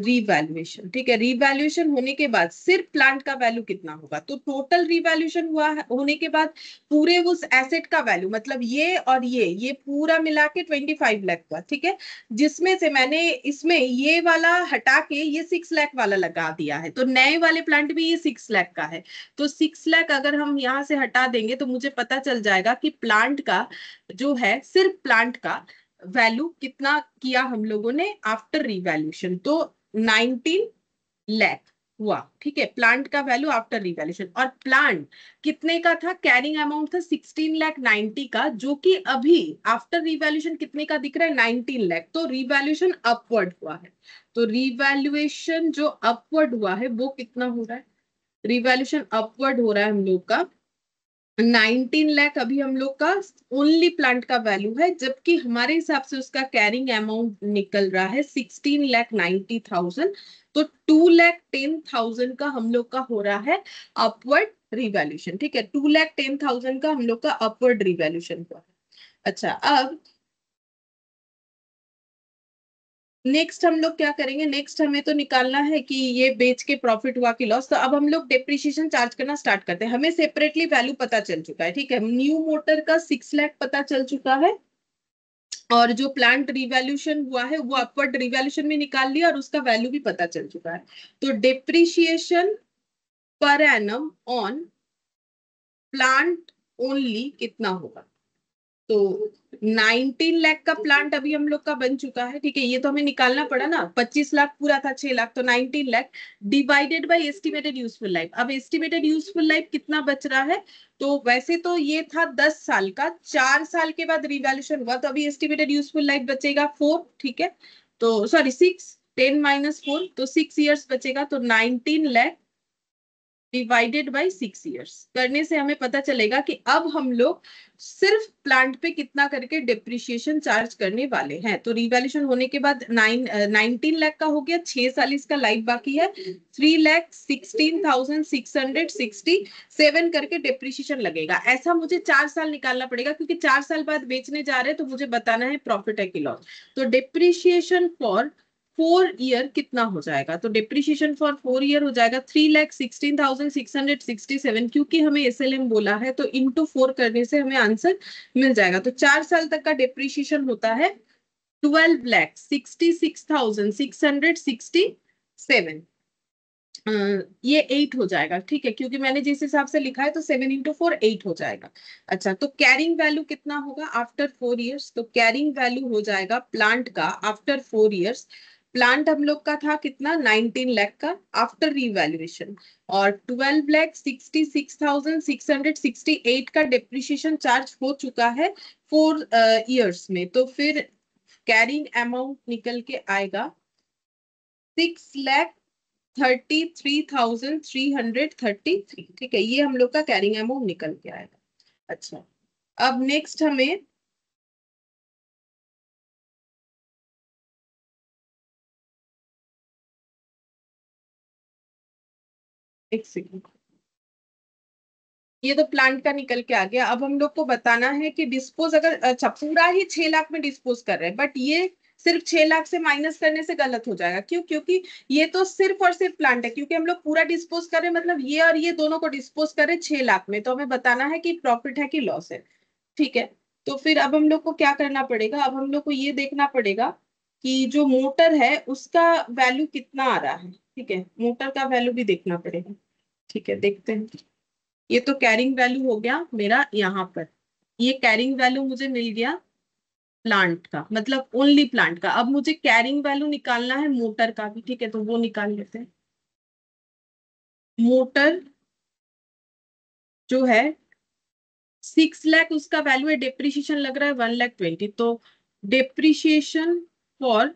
revaluation, ठीक है। रीवैल्यूएशन होने के बाद सिर्फ प्लांट का वैल्यू कितना होगा, तो टोटल रीवैल्यूएशन हुआ होने के बाद पूरे उस एसेट का वैल्यू, मतलब ये और ये पूरा मिला के 25 लाख हुआ, ठीक है। जिसमें से मैंने इसमें ये वाला हटा के ये 6 लाख वाला लगा दिया है, तो नए वाले प्लांट भी ये 6 लाख का है। तो 6 लाख अगर हम यहाँ से हटा देंगे तो मुझे पता चल जाएगा कि प्लांट का जो है, सिर्फ प्लांट का वैल्यू कितना किया हम लोगों ने आफ्टर रिवैल्यूएशन, तो 19 लाख हुआ, ठीक है। प्लांट का वैल्यू आफ्टर रिवैल्यूएशन। और प्लांट कितने का था, कैरिंग अमाउंट था 16,90,000 का, जो कि अभी आफ्टर रिवैल्यूएशन कितने का दिख रहा है, 19 लाख। तो रिवैल्यूएशन अपवर्ड हुआ है। तो रिवैल्यूएशन जो अपवर्ड हुआ है वो कितना हो रहा है, रिवैल्यूएशन अपवर्ड हो रहा है हम लोग का 19 लाख। अभी हम लोग का ओनली प्लांट का वैल्यू है, जबकि हमारे हिसाब से उसका कैरिंग अमाउंट निकल रहा है 16,90,000। तो 2,10,000 का हम लोग का हो रहा है अपवर्ड रिवैल्यूएशन, ठीक है। 2,10,000 का हम लोग का अपवर्ड रिवैल्यूएशन हुआ है। अच्छा, अब नेक्स्ट हम लोग क्या करेंगे, नेक्स्ट हमें तो निकालना है कि ये बेच के प्रॉफिट हुआ कि लॉस। तो अब हम लोग डेप्रिसिएशन चार्ज करना स्टार्ट करते हैं। हमें सेपरेटली वैल्यू पता चल चुका है, ठीक है। न्यू मोटर का 6 लाख पता चल चुका है, और जो प्लांट रिवैल्यूएशन हुआ है वो अपवर्ड रिवैल्यूएशन में निकाल लिया, और उसका वैल्यू भी पता चल चुका है। तो डेप्रिसिएशन पर एनम ऑन प्लांट ओनली कितना होगा, तो 19 लाख का प्लांट अभी हम लोग का बन चुका है, ठीक है। ये तो हमें निकालना पड़ा ना, 25 लाख पूरा था, 6 लाख, तो 19 lakh divided by estimated useful life. अब एस्टिमेटेड यूजफुल लाइफ कितना बच रहा है, तो वैसे तो ये था 10 साल का, 4 साल के बाद रिवैल्यूएशन हुआ, तो अभी एस्टिमेटेड यूजफुल लाइफ बचेगा 4, ठीक है। तो सॉरी 6, 10 - 4, तो 6 ईयर्स बचेगा। तो 19 लाख डिवाइडेड बाय 6 ईयर्स करने से हमें पता चलेगा कि अब हम लोग सिर्फ प्लांट पे कितना करके डिप्रिशिएशन चार्ज करने वाले हैं। तो रिवैल्यूएशन होने के बाद 19 लाख का हो गया, 6 साल इसका लाइफ बाकी है, 3,16,667 करके डिप्रिशिएशन लगेगा। ऐसा मुझे 4 साल निकालना पड़ेगा, क्योंकि 4 साल बाद बेचने जा रहे हैं, तो मुझे बताना है प्रॉफिट है कि लॉस। तो डिप्रिशिएशन फॉर 4 ईयर कितना हो जाएगा, तो डिप्रिशिएशन फॉर 4 ईयर हो जाएगा 3,16,667, क्योंकि हमें एसएलएम बोला है, तो इंटू 4 करने से हमें आंसर मिल जाएगा। तो 4 साल तक का डिप्रिशिएशन होता है 12,66,667। ये 8 हो जाएगा, ठीक है, क्योंकि मैंने जिस हिसाब से लिखा है तो 7 × 4 8 हो जाएगा। अच्छा, तो कैरिंग वैल्यू कितना होगा आफ्टर 4 ईयर्स, तो कैरिंग वैल्यू हो जाएगा प्लांट का आफ्टर 4 ईयर्स। प्लांट हम लोग का था कितना, 19 लाख का आफ्टर रिवैल्यूएशन, और 12,66,668 का डिप्रिशिएशन चार्ज हो चुका है 4 ईयर्स में। तो फिर कैरिंग अमाउंट निकल के आएगा 6,33,333, ठीक है। ये हम लोग का कैरिंग अमाउंट निकल के आएगा। अच्छा, अब नेक्स्ट हमें एक सेकंड, ये तो प्लांट का निकल के आ गया। अब हम लोग को बताना है कि डिस्पोज, अगर अच्छा पूरा ही 6 लाख में डिस्पोज कर रहे हैं, बट ये सिर्फ 6 लाख से माइनस करने से गलत हो जाएगा। क्यों, क्योंकि ये तो सिर्फ और सिर्फ प्लांट है, क्योंकि हम लोग पूरा डिस्पोज कर रहे हैं, मतलब ये और ये दोनों को डिस्पोज कर रहे हैं 6 लाख में, तो हमें बताना है कि प्रॉफिट है कि लॉस है, ठीक है। तो फिर अब हम लोग को क्या करना पड़ेगा, अब हम लोग को ये देखना पड़ेगा कि जो मोटर है उसका वैल्यू कितना आ रहा है, ठीक है। मोटर का वैल्यू भी देखना पड़ेगा, ठीक है, देखते हैं। ये तो कैरिंग वैल्यू हो गया मेरा यहाँ पर, ये कैरिंग वैल्यू मुझे मिल गया प्लांट का, मतलब ओनली प्लांट का। अब मुझे कैरिंग वैल्यू निकालना है मोटर का भी, ठीक है, तो वो निकाल लेते हैं। मोटर जो है 6 लाख उसका वैल्यू है, डेप्रिसिएशन लग रहा है 1,20,000, तो डेप्रिसिएशन फॉर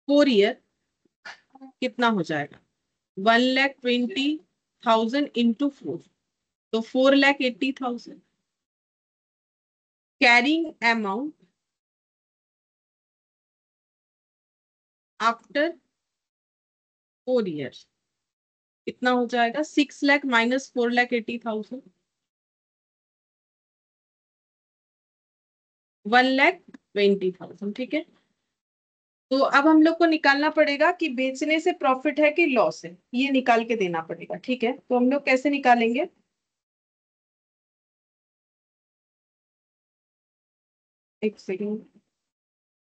4 ईयर कितना हो जाएगा, 1,20,000 इंटू 4, तो 4,80,000। कैरिंग अमाउंट आफ्टर 4 ईयर कितना हो जाएगा, 6 लाख माइनस 4,80,000, 1,20,000, ठीक है। तो अब हम लोग को निकालना पड़ेगा कि बेचने से प्रॉफिट है कि लॉस है, ये निकाल के देना पड़ेगा। ठीक है, तो हम लोग कैसे निकालेंगे? एक सेकेंड,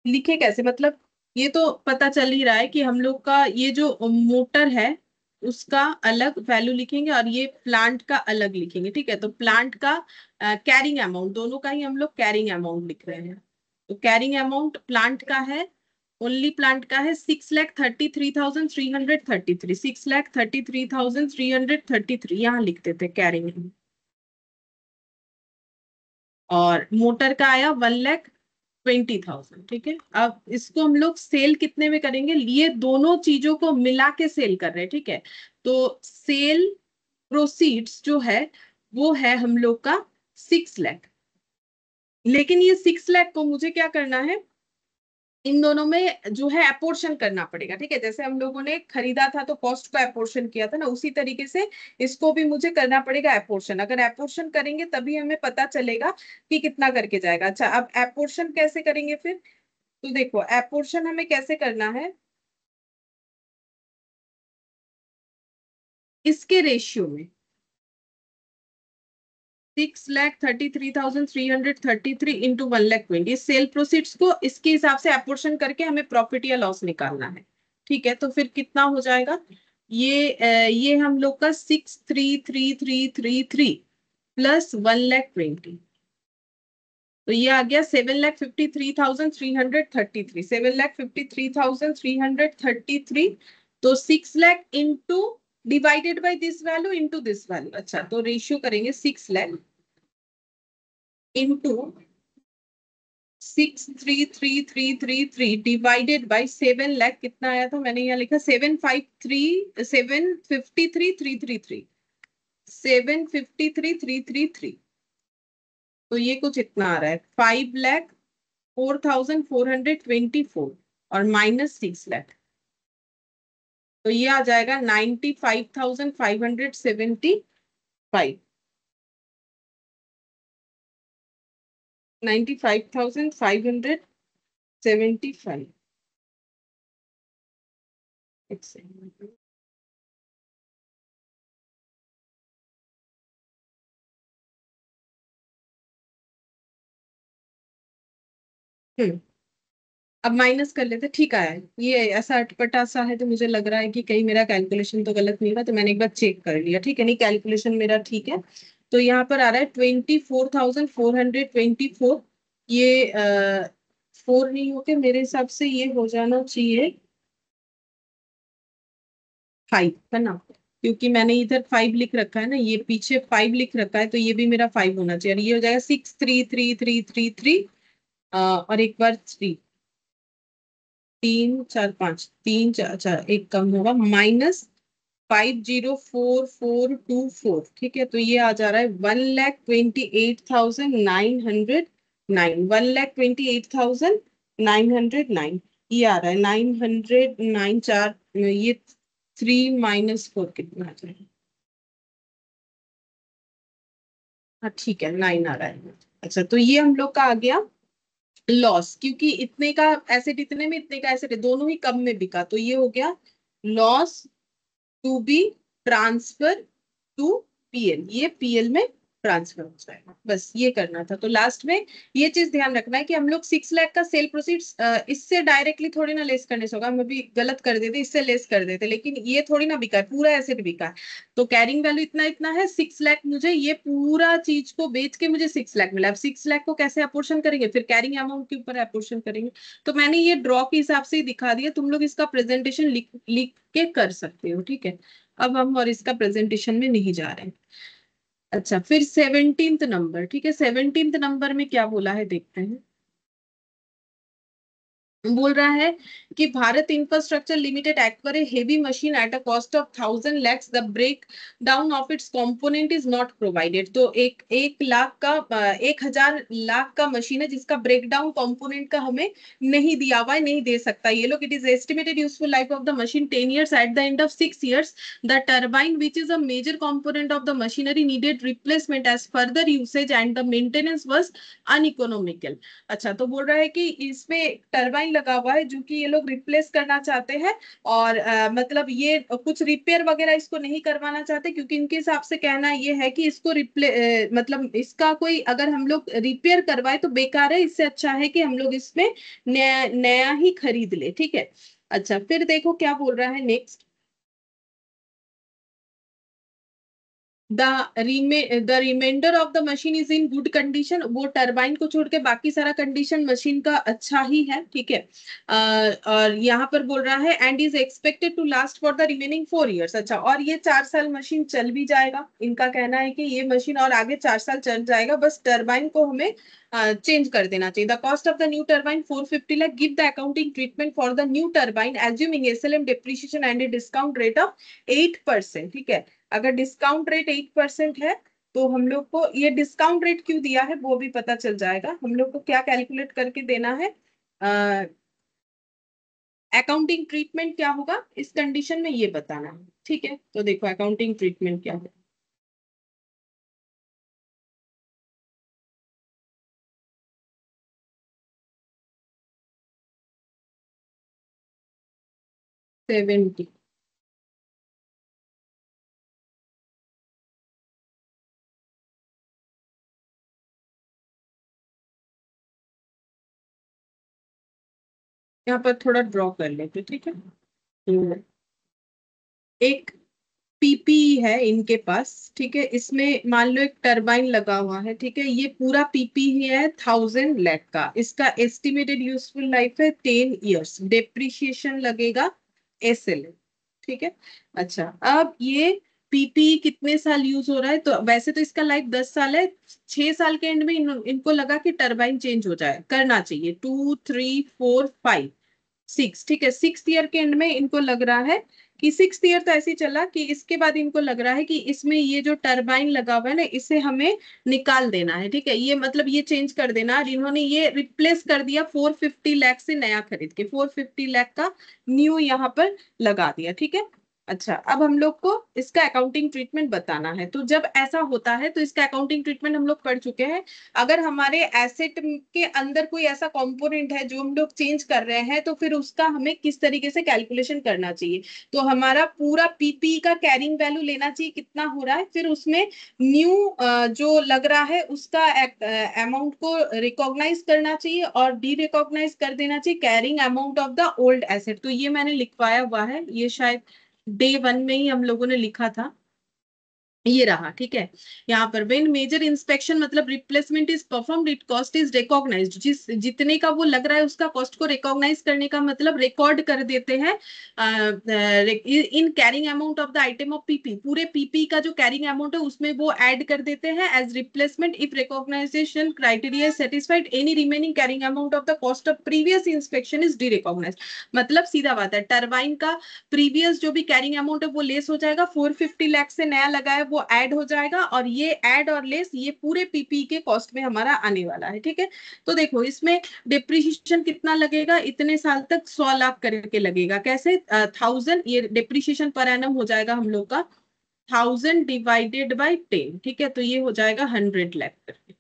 लिखे कैसे मतलब? ये तो पता चल ही रहा है कि हम लोग का ये जो मोटर है उसका अलग वैल्यू लिखेंगे और ये प्लांट का अलग लिखेंगे। ठीक है, तो प्लांट का कैरिंग अमाउंट, दोनों का ही हम लोग कैरिंग अमाउंट लिख रहे हैं। तो कैरिंग अमाउंट प्लांट का है, ओनली प्लांट का है 6,33,333, 6,33,333 यहाँ लिख देते कैरिंग। और मोटर का आया 1,20,000। ठीक है, अब इसको हम लोग सेल कितने में करेंगे? ये दोनों चीजों को मिला के सेल कर रहे हैं। ठीक है, तो सेल प्रोसीड्स जो है वो है हम लोग का 6 लाख। लेकिन ये 6 लाख को मुझे क्या करना है, इन दोनों में जो है अपोर्शन करना पड़ेगा। ठीक है, जैसे हम लोगों ने खरीदा था तो कॉस्ट को अपोर्शन किया था ना, उसी तरीके से इसको भी मुझे करना पड़ेगा अपोर्शन। अगर अपोर्शन करेंगे तभी हमें पता चलेगा कि कितना करके जाएगा। अच्छा, अब अपोर्शन कैसे करेंगे फिर? तो देखो अपोर्शन हमें कैसे करना है, इसके रेशियो में 6,33,333 इंटू 1,20,000 सेल प्रोसीड्स को इसके हिसाब से अपोर्शन करके हमें प्रॉफिट या लॉस निकालना है। ठीक है, तो फिर कितना हो जाएगा? ये हम लोग का 6,33,333 प्लस 1,20,000, तो ये आ गया 7,53,333, 7,53,333। तो 6 lakh into divided by this value into this value. अच्छा, तो रेशियो करेंगे 6 lakh into 6,33,333 divided by 7 lakh, कितना आया था? मैंने यहाँ लिखा 753,333, 753,333। तो ये कुछ इतना आ रहा है 5,04,424 और -6 लाख, तो ये आ जाएगा 95,575, 95,575। हम्म, अब माइनस कर लेते, ठीक आया है। ये ऐसा अटपटा सा है तो मुझे लग रहा है कि कहीं मेरा कैलकुलेशन तो गलत नहीं हुआ, तो मैंने एक बार चेक कर लिया। ठीक है, नहीं कैलकुलेशन मेरा ठीक है। तो यहाँ पर आ रहा है 24,424। ये 4 नहीं होके मेरे हिसाब से ये हो जाना चाहिए 5, है ना? क्योंकि मैंने इधर 5 लिख रखा है ना, ये पीछे 5 लिख रखा है, तो ये भी मेरा 5 होना चाहिए। और ये हो जाएगा 6,33,333 और एक बार 3, 3 4 5 3 4, अच्छा एक कम होगा, -5,04,424। ठीक है, तो ये आ जा रहा है 1,28,909, 1,28,909। ये आ रहा है 909 4, ये 3 - 4 कितना आ जाएगा? हाँ ठीक है, 9 आ रहा है। अच्छा, तो ये हम लोग का आ गया लॉस, क्योंकि इतने का एसेट इतने में, इतने का एसेट दोनों ही कम में बिका, तो ये हो गया loss to be transfer to PL, ये पीएल में ट्रांसफर हो जाएगा। बस ये करना था। तो लास्ट में ये चीज ध्यान रखना है कि हम लोग 6 लाख का सेल प्रोसीड्स इससे डायरेक्टली थोड़ी ना लेस करने से होगा, हम अभी गलत कर देते, इससे लेस कर देते, लेकिन ये थोड़ी ना बिका है, पूरा एसेट बिका है। तो कैरिंग वैल्यू इतना इतना है 6 लाख, मुझे ये पूरा चीज को बेच के मुझे 6 लाख मिला। अब 6 लाख को कैसे अपोर्शन करेंगे? फिर कैरिंग अमाउंट के ऊपर अपोर्शन करेंगे। तो मैंने ये ड्रॉ के हिसाब से ही दिखा दिया, तुम लोग इसका प्रेजेंटेशन लिख लिख के कर सकते हो। ठीक है, अब हम और इसका प्रेजेंटेशन में नहीं जा रहे हैं। अच्छा, फिर 17th नंबर। ठीक है, 17th नंबर में क्या बोला है देखते हैं। बोल रहा है कि Bharat infrastructure limited acquire heavy machine at a cost of 1,000 lakhs, the break down of its component is not provided. तो 1 लाख का 1,000 लाख का मशीन है जिसका ब्रेक डाउन कंपोनेंट का हमें नहीं दिया हुआ है, नहीं दे सकता ये लोग। It is estimated useful life of the machine 10 years, at the end of 6 years the turbine which is a major component of the machinery needed replacement as further usage and the maintenance was uneconomical. अच्छा, तो बोल रहा है कि इसमें turbine लगा हुआ है जो कि ये लोग रिप्लेस करना चाहते हैं। और मतलब ये कुछ रिपेयर वगैरह इसको नहीं करवाना चाहते, क्योंकि इनके हिसाब से कहना ये है कि इसको मतलब इसका कोई अगर हम लोग रिपेयर करवाए तो बेकार है, इससे अच्छा है कि हम लोग इसमें नया नया ही खरीद ले। ठीक है। अच्छा, फिर देखो क्या बोल रहा है next. The reminder of the machine is in good condition. वो टरबाइन को छोड़ के बाकी सारा कंडीशन मशीन का अच्छा ही है। ठीक है। और यहाँ पर बोल रहा है and is expected to last for the remaining 4 years। अच्छा, और ये 4 साल मशीन चल भी जाएगा। इनका कहना है कि ये मशीन और आगे 4 साल चल जाएगा, बस टरबाइन को हमें चेंज कर देना चाहिए। The cost of the new turbine 450 lakh. Give the accounting treatment for the new turbine assuming SLM depreciation and a discount rate of 8%। ठीक है। अगर डिस्काउंट रेट 8% है तो हम लोग को ये डिस्काउंट रेट क्यों दिया है वो भी पता चल जाएगा। हम लोग को क्या कैलकुलेट करके देना है, अकाउंटिंग ट्रीटमेंट क्या होगा इस कंडीशन में ये बताना है। ठीक है, तो देखो अकाउंटिंग ट्रीटमेंट क्या है। 70। यहाँ पर थोड़ा ड्रॉ कर लेते, ठीक है। एक पीपी है इनके पास। ठीक है, इसमें मान लो एक टरबाइन लगा हुआ है। ठीक है, ये पूरा पीपी ही है 1000 लाख का। इसका एस्टिमेटेड यूजफुल लाइफ है 10 years। डेप्रिशिएशन लगेगा एसएल। ठीक है। अच्छा, अब ये पीपी कितने साल यूज हो रहा है, तो वैसे तो इसका लाइफ 10 साल है। 6 साल के एंड में इनको लगा कि टरबाइन चेंज हो जाए, करना चाहिए 2 3 4 5 6। ठीक है, 6th ईयर के एंड में इनको लग रहा है कि 6th ईयर तो ऐसे ही चला कि इसके बाद इनको लग रहा है कि इसमें ये जो टरबाइन लगा हुआ है ना इसे हमें निकाल देना है। ठीक है, ये मतलब ये चेंज कर देना। और इन्होंने ये रिप्लेस कर दिया 450 लाख से, नया खरीद के 450 लाख का न्यू यहाँ पर लगा दिया। ठीक है। अच्छा, अब हम लोग को इसका अकाउंटिंग ट्रीटमेंट बताना है। तो जब ऐसा होता है तो इसका अकाउंटिंग ट्रीटमेंट हम लोग पढ़ चुके हैं। अगर हमारे एसेट के अंदर कोई ऐसा कंपोनेंट है जो हम लोग चेंज कर रहे हैं तो फिर उसका हमें किस तरीके से कैलकुलेशन करना चाहिए। तो हमारा पूरा पीपी का कैरिंग वैल्यू लेना चाहिए कितना हो रहा है, फिर उसमें न्यू जो लग रहा है उसका अमाउंट को रिकॉग्नाइज करना चाहिए और डी रिकॉग्नाइज कर देना चाहिए carrying amount of the old asset. तो ये मैंने लिखवाया हुआ है, ये शायद डे 1 में ही हम लोगों ने लिखा था। ये रहा। ठीक है, यहाँ पर व्हेन मेजर इंस्पेक्शन मतलब replacement is performed it cost is recognised. जिस जितने का वो लग रहा है उसका कॉस्ट को रिकॉग्नाइज करने का मतलब रिकॉर्ड कर देते हैं in carrying amount of the item of PP. पूरे पीपी का जो कैरिंग अमाउंट है उसमें वो ऐड कर देते हैं as replacement. If recognition criteria satisfied any remaining carrying amount of the cost of previous inspection is derecognise. मतलब सीधा बात है, टरबाइन का प्रीवियस जो भी कैरिंग अमाउंट है वो लेस हो जाएगा, 450 लाख से नया लगा है वो ऐड हो जाएगा, और ये ऐड और लेस ये पूरे पीपी के कॉस्ट में हमारा आने वाला है। ठीक है, तो देखो इसमें डिप्रिशिएशन कितना लगेगा, इतने साल तक 100 लाख करके लगेगा। कैसे 1000, ये डिप्रिशिएशन पर एनम हो जाएगा हम लोग का 1000 डिवाइडेड बाई 10। ठीक है, तो ये हो जाएगा 100 लाख करके।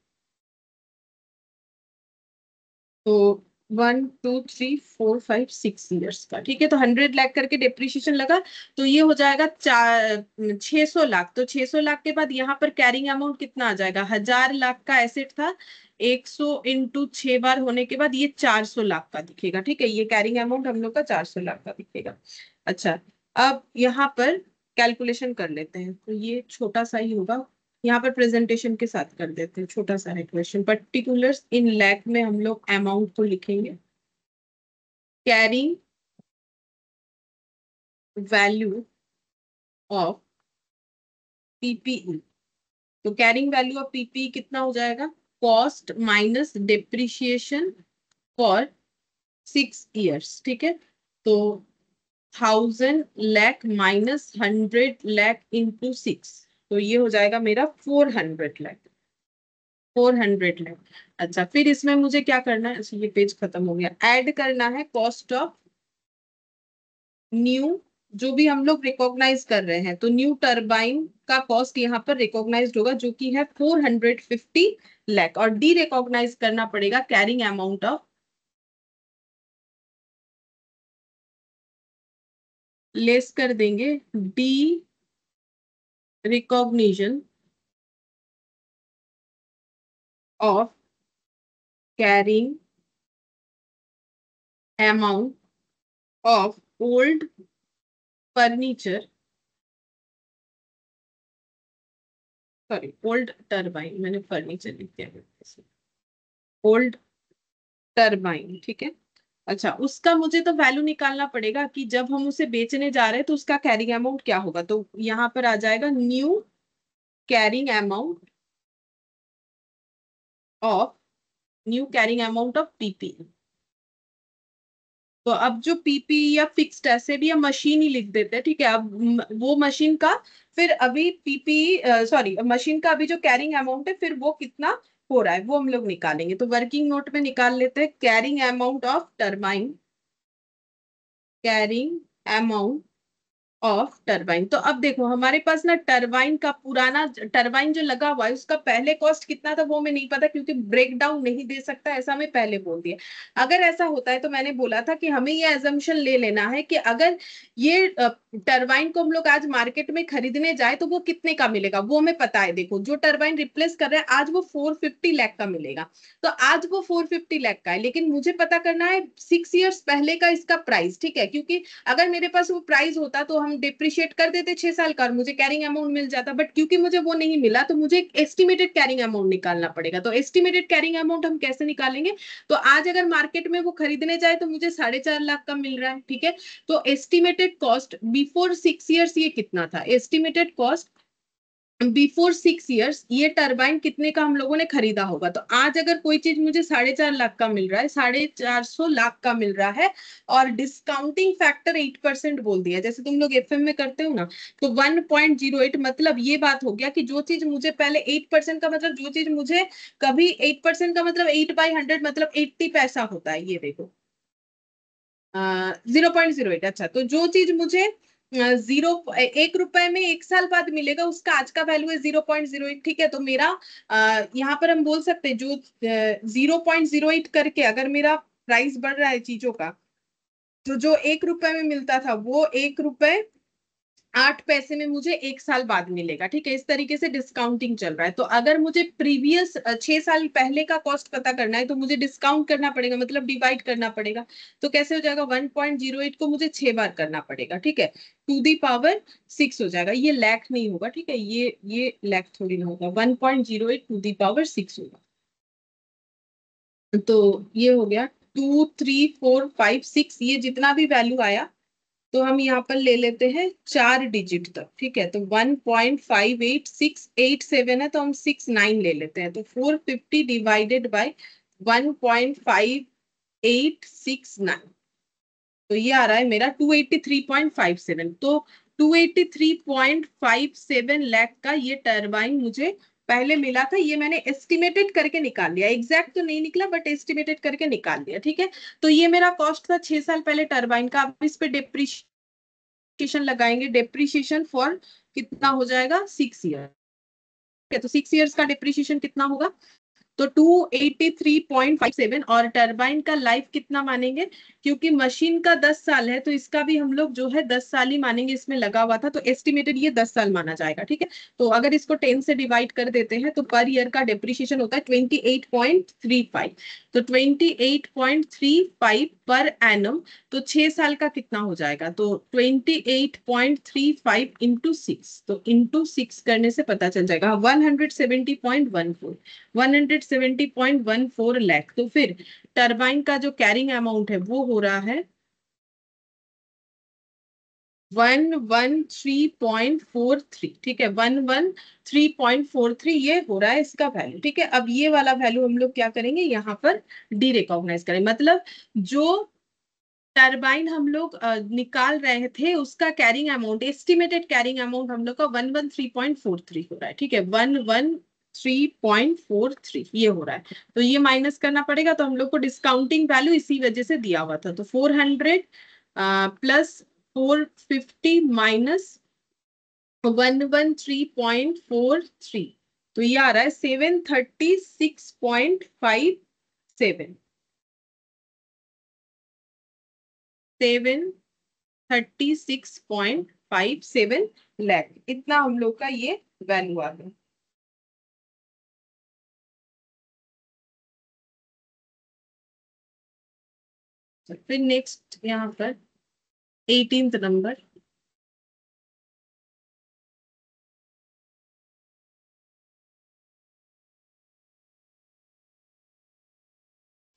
तो 1 2 3 4 5 6 years का। ठीक है, तो 100 लाख करके डेप्रिसिएशन लगा। तो ये हो जाएगा 600 लाख। तो 600 लाख के बाद यहाँ पर कैरिंग अमाउंट कितना आ जाएगा, 1000 लाख का एसेट था, 100 × 6 बार होने के बाद ये 400 लाख का दिखेगा। ठीक है, ये कैरिंग अमाउंट हम लोग का 400 लाख का दिखेगा। अच्छा, अब यहाँ पर कैलकुलेशन कर लेते हैं। तो ये छोटा सा ही होगा, यहाँ पर प्रेजेंटेशन के साथ कर देते हैं। छोटा सा है क्वेश्चन, पर्टिकुलर्स इन लैख में हम लोग अमाउंट को लिखेंगे। Carrying value of PPE. तो कैरिंग वैल्यू ऑफ पीपीई कितना हो जाएगा, cost minus depreciation for 6 years। ठीक है, तो 1000 लाख माइनस 100 लाख इंटू 6, तो ये हो जाएगा मेरा 400 लाख। 400 लाख। अच्छा, फिर इसमें मुझे क्या करना है, अच्छा, ये पेज खत्म हो गया। ऐड करना है कॉस्ट ऑफ न्यू, जो भी हम लोग रिकॉग्नाइज कर रहे हैं। तो न्यू टरबाइन का कॉस्ट यहाँ पर रिकॉग्नाइज होगा जो कि है 450 लाख, और डी रिकॉग्नाइज करना पड़ेगा कैरिंग अमाउंट ऑफ लेस कर देंगे D recognition of carrying amount of old furniture, sorry old turbine, मैंने फर्नीचर लिख दिया, ओल्ड टरबाइन, ठीक है। अच्छा, उसका मुझे तो वैल्यू निकालना पड़ेगा कि जब हम उसे बेचने जा रहे हैं तो उसका कैरिंग अमाउंट क्या होगा। तो यहाँ पर आ जाएगा new carrying amount of, new carrying amount of PP. तो अब जो पीपी या फिक्स्ड ऐसे भी हम मशीन ही लिख देते हैं, ठीक है। अब वो मशीन का फिर अभी पीपी, सॉरी मशीन का अभी जो कैरिंग अमाउंट है फिर वो कितना हो रहा है वो हम लोग निकालेंगे। तो वर्किंग नोट में निकाल लेते हैं carrying amount of turbine, carrying amount of turbine. तो अब देखो हमारे पास ना टरबाइन का पुराना टरबाइन जो लगा हुआ है उसका पहले कॉस्ट कितना था वो मैं नहीं पता, क्योंकि ब्रेक डाउन नहीं दे सकता ऐसा मैं पहले बोल दिया। अगर ऐसा होता है तो मैंने बोला था कि हमें ये एजम्पशन ले लेना है कि अगर ये टरबाइन को हम लोग आज मार्केट में खरीदने जाए तो वो कितने का मिलेगा वो हमें पता है। देखो जो टरबाइन रिप्लेस कर रहे हैं आज वो 450 लाख का मिलेगा। तो आज वो 450 लाख का है, लेकिन मुझे पता करना है 6 ईयर्स पहले का इसका प्राइस, ठीक है। क्योंकि अगर मेरे पास वो प्राइस होता तो हम डिप्रिशिएट कर देते 6 साल का और मुझे कैरिंग अमाउंट मिल जाता, बट क्योंकि मुझे वो नहीं मिला तो मुझे एक एस्टिमेटेड कैरिंग अमाउंट निकालना पड़ेगा। तो एस्टिमेटेड कैरिंग अमाउंट हम कैसे निकालेंगे। तो आज अगर मार्केट में वो खरीदने जाए तो मुझे 4.5 लाख का मिल रहा है, ठीक है। तो एस्टिमेटेड कॉस्ट बिफोर 6 ईयर्स ये कितना था, एस्टिमेटेड कॉस्ट बिफोर 6 ईयर्स ये टरबाइन कितने का हम लोगों ने खरीदा होगा। तो आज अगर कोई चीज मुझे 4.5 लाख का मिल रहा है, 450 लाख का मिल रहा है, और डिस्काउंटिंग फैक्टर 8% बोल दिया जैसे तुम लोग एफएम में करते हो ना, तो 1.08, मतलब ये बात हो गया कि जो चीज मुझे पहले 8% का, मतलब जो चीज मुझे कभी 8% का मतलब 8/100 मतलब 80 पैसा होता है, ये देखो 0.08। अच्छा, तो जो चीज मुझे जीरो 1 रुपए में 1 साल बाद मिलेगा उसका आज का वैल्यू है 0.08, ठीक है। तो मेरा यहाँ पर हम बोल सकते हैं जो 0.08 करके अगर मेरा प्राइस बढ़ रहा है चीजों का, तो जो 1 रुपए में मिलता था वो 1 रुपए 8 पैसे में मुझे 1 साल बाद मिलेगा, ठीक है। इस तरीके से डिस्काउंटिंग चल रहा है। तो अगर मुझे प्रीवियस 6 साल पहले का कॉस्ट पता करना है तो मुझे डिस्काउंट करना पड़ेगा, मतलब डिवाइड करना पड़ेगा। तो कैसे हो जाएगा, 1.08 को मुझे 6 बार करना पड़ेगा, ठीक है। टू दी पावर 6 हो जाएगा, ये लैख नहीं होगा, ठीक है। ये लैख थोड़ी ना होगा, 1.08 टू दी पावर 6 होगा। तो ये हो गया 2 3 4 5 6, ये जितना भी वैल्यू आया तो हम यहाँ पर ले लेते हैं 4 डिजिट तक, ठीक है। तो 1.5868 है तो हम 69 ले लेते हैं। तो 450 डिवाइडेड बाय 1.5869, तो ये आ रहा है मेरा 283.57। तो 283.57 लाख का ये टरबाइन मुझे पहले मिला था। ये मैंने एस्टिमेटेड करके निकाल लिया, एग्जैक्ट तो नहीं निकला बट एस्टिमेटेड करके निकाल लिया, ठीक है। तो ये मेरा कॉस्ट था 6 साल पहले टरबाइन का। अब इस पे डिप्रिशिएशन लगाएंगे, डिप्रिशिएशन फॉर कितना हो जाएगा 6 ईयर, तो 6 ईयर्स का डिप्रिशिएशन कितना होगा, तो 283.57। और टरबाइन का लाइफ कितना मानेंगे, क्योंकि मशीन का 10 साल है तो इसका भी हम लोग जो है 10 साल ही मानेंगे, इसमें लगा हुआ था तो एस्टिमेटेड ये 10 साल माना जाएगा, ठीक है। तो अगर इसको 10 से डिवाइड कर देते हैं तो पर ईयर का डिप्रिशिएशन होता है 28.35। तो 28.35 पर एनम, तो 6 साल का कितना हो जाएगा, तो 28.35 इंटू 6, तो इंटू 6 करने से पता चल जाएगा 170.14, 170.14 लाख। तो फिर टरबाइन का जो कैरिंग अमाउंट है वो हो रहा है 113.43, ठीक है। 113.43 ये हो रहा है इसका वैल्यू, ठीक है। अब ये वाला वैल्यू हम लोग क्या करेंगे, यहाँ पर डी रिकॉग्नाइज करें, मतलब जो टरबाइन हम लोग निकाल रहे थे उसका carrying amount, estimated carrying amount हम लोग का 113.43 हो रहा है, ठीक है। 113.43 ये हो रहा है। तो ये माइनस करना पड़ेगा, तो हम लोग को डिस्काउंटिंग वैल्यू इसी वजह से दिया हुआ था। तो 400 प्लस 450 माइनस 113.43, तो ये आ रहा है 736.57, 36.57 लाख, इतना हम लोग का ये वैल्यू आ गया। फिर नेक्स्ट यहाँ पर 18th नंबर।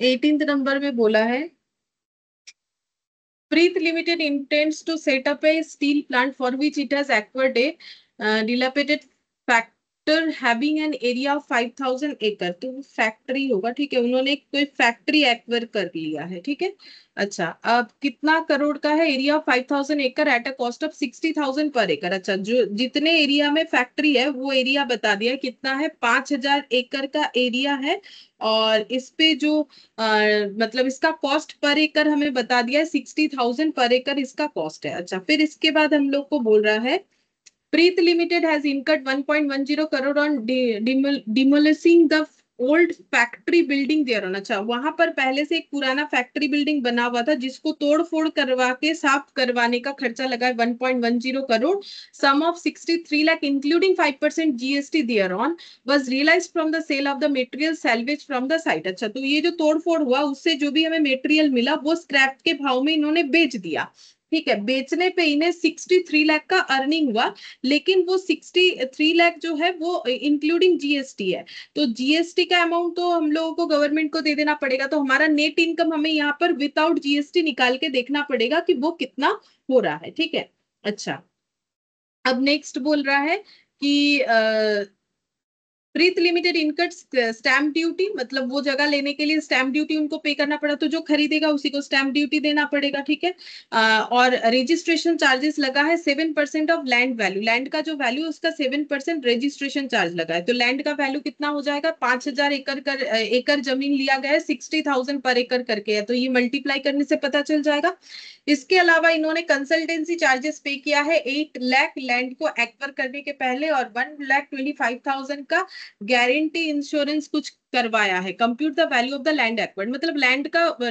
18th नंबर में बोला है Preet Limited intends to set up a steel plant for which it has acquired a dilapidated factor having an area of 5,000 एकड़। तो फैक्ट्री होगा, ठीक है, उन्होंने कोई फैक्ट्री एक्वायर कर लिया है, ठीक है। अच्छा, अब कितना करोड़ का है? एरिया 5,000 एकड़ एट अ कॉस्ट ऑफ 60,000 पर एकड़। अच्छा, जो जितने एरिया में फैक्ट्री है वो एरिया बता दिया कितना है, 5,000 एकड़ का एरिया है। और इस पे जो मतलब इसका कॉस्ट पर एकड़ हमें बता दिया है, 60,000 पर एकड़ इसका कॉस्ट है। अच्छा, फिर इसके बाद हम लोग को बोल रहा है Preet limited has incurred 1.10 crore on demolishing the old factory building thereon. अच्छा, वहां पर पहले से एक पुराना फैक्ट्री बिल्डिंग बना हुआ था जिसको तोड़ फोड़ करवा के साफ करवाने का खर्चा लगा है 1.10 crore. Sum of 63 lakh including 5% GST thereon was realized from the sale of the material salvage from the site। अच्छा, तो ये जो तोड़ फोड़ हुआ उससे जो भी हमें मटेरियल मिला वो स्क्रैप के भाव में इन्होंने बेच दिया, ठीक है। बेचने पे इन्हें 63 लाख का अर्निंग हुआ, लेकिन वो 63 लाख जो है वो इंक्लूडिंग जीएसटी है। तो जीएसटी का अमाउंट तो हम लोगों को गवर्नमेंट को दे देना पड़ेगा, तो हमारा नेट इनकम हमें यहाँ पर विदाउट जीएसटी निकाल के देखना पड़ेगा कि वो कितना हो रहा है, ठीक है। अच्छा, अब नेक्स्ट बोल रहा है कि प्रीत लिमिटेड इनकट स्टैम्प ड्यूटी, मतलब वो जगह लेने के लिए स्टैम्प ड्यूटी उनको पे करना पड़ा, तो जो खरीदेगा उसी को स्टैम्प ड्यूटी देना पड़ेगा, ठीक है। और रजिस्ट्रेशन चार्जेस लगा है 7% ऑफ लैंड वैल्यू। लैंड का जो वैल्यू उसका 7% रजिस्ट्रेशन चार्ज लगा है। तो लैंड का वैल्यू कितना हो जाएगा, 5,000 एकड़ जमीन लिया गया है, 60,000 पर एकड़ करके है, तो ये मल्टीप्लाई करने से पता चल जाएगा। इसके अलावा इन्होंने कंसल्टेंसी चार्जेस पे किया है 8 लाख लैंड को एक्वायर करने के पहले, और 1,25,000 का गारंटी इंश्योरेंस कुछ करवाया है। Compute the value of the land acquired, मतलब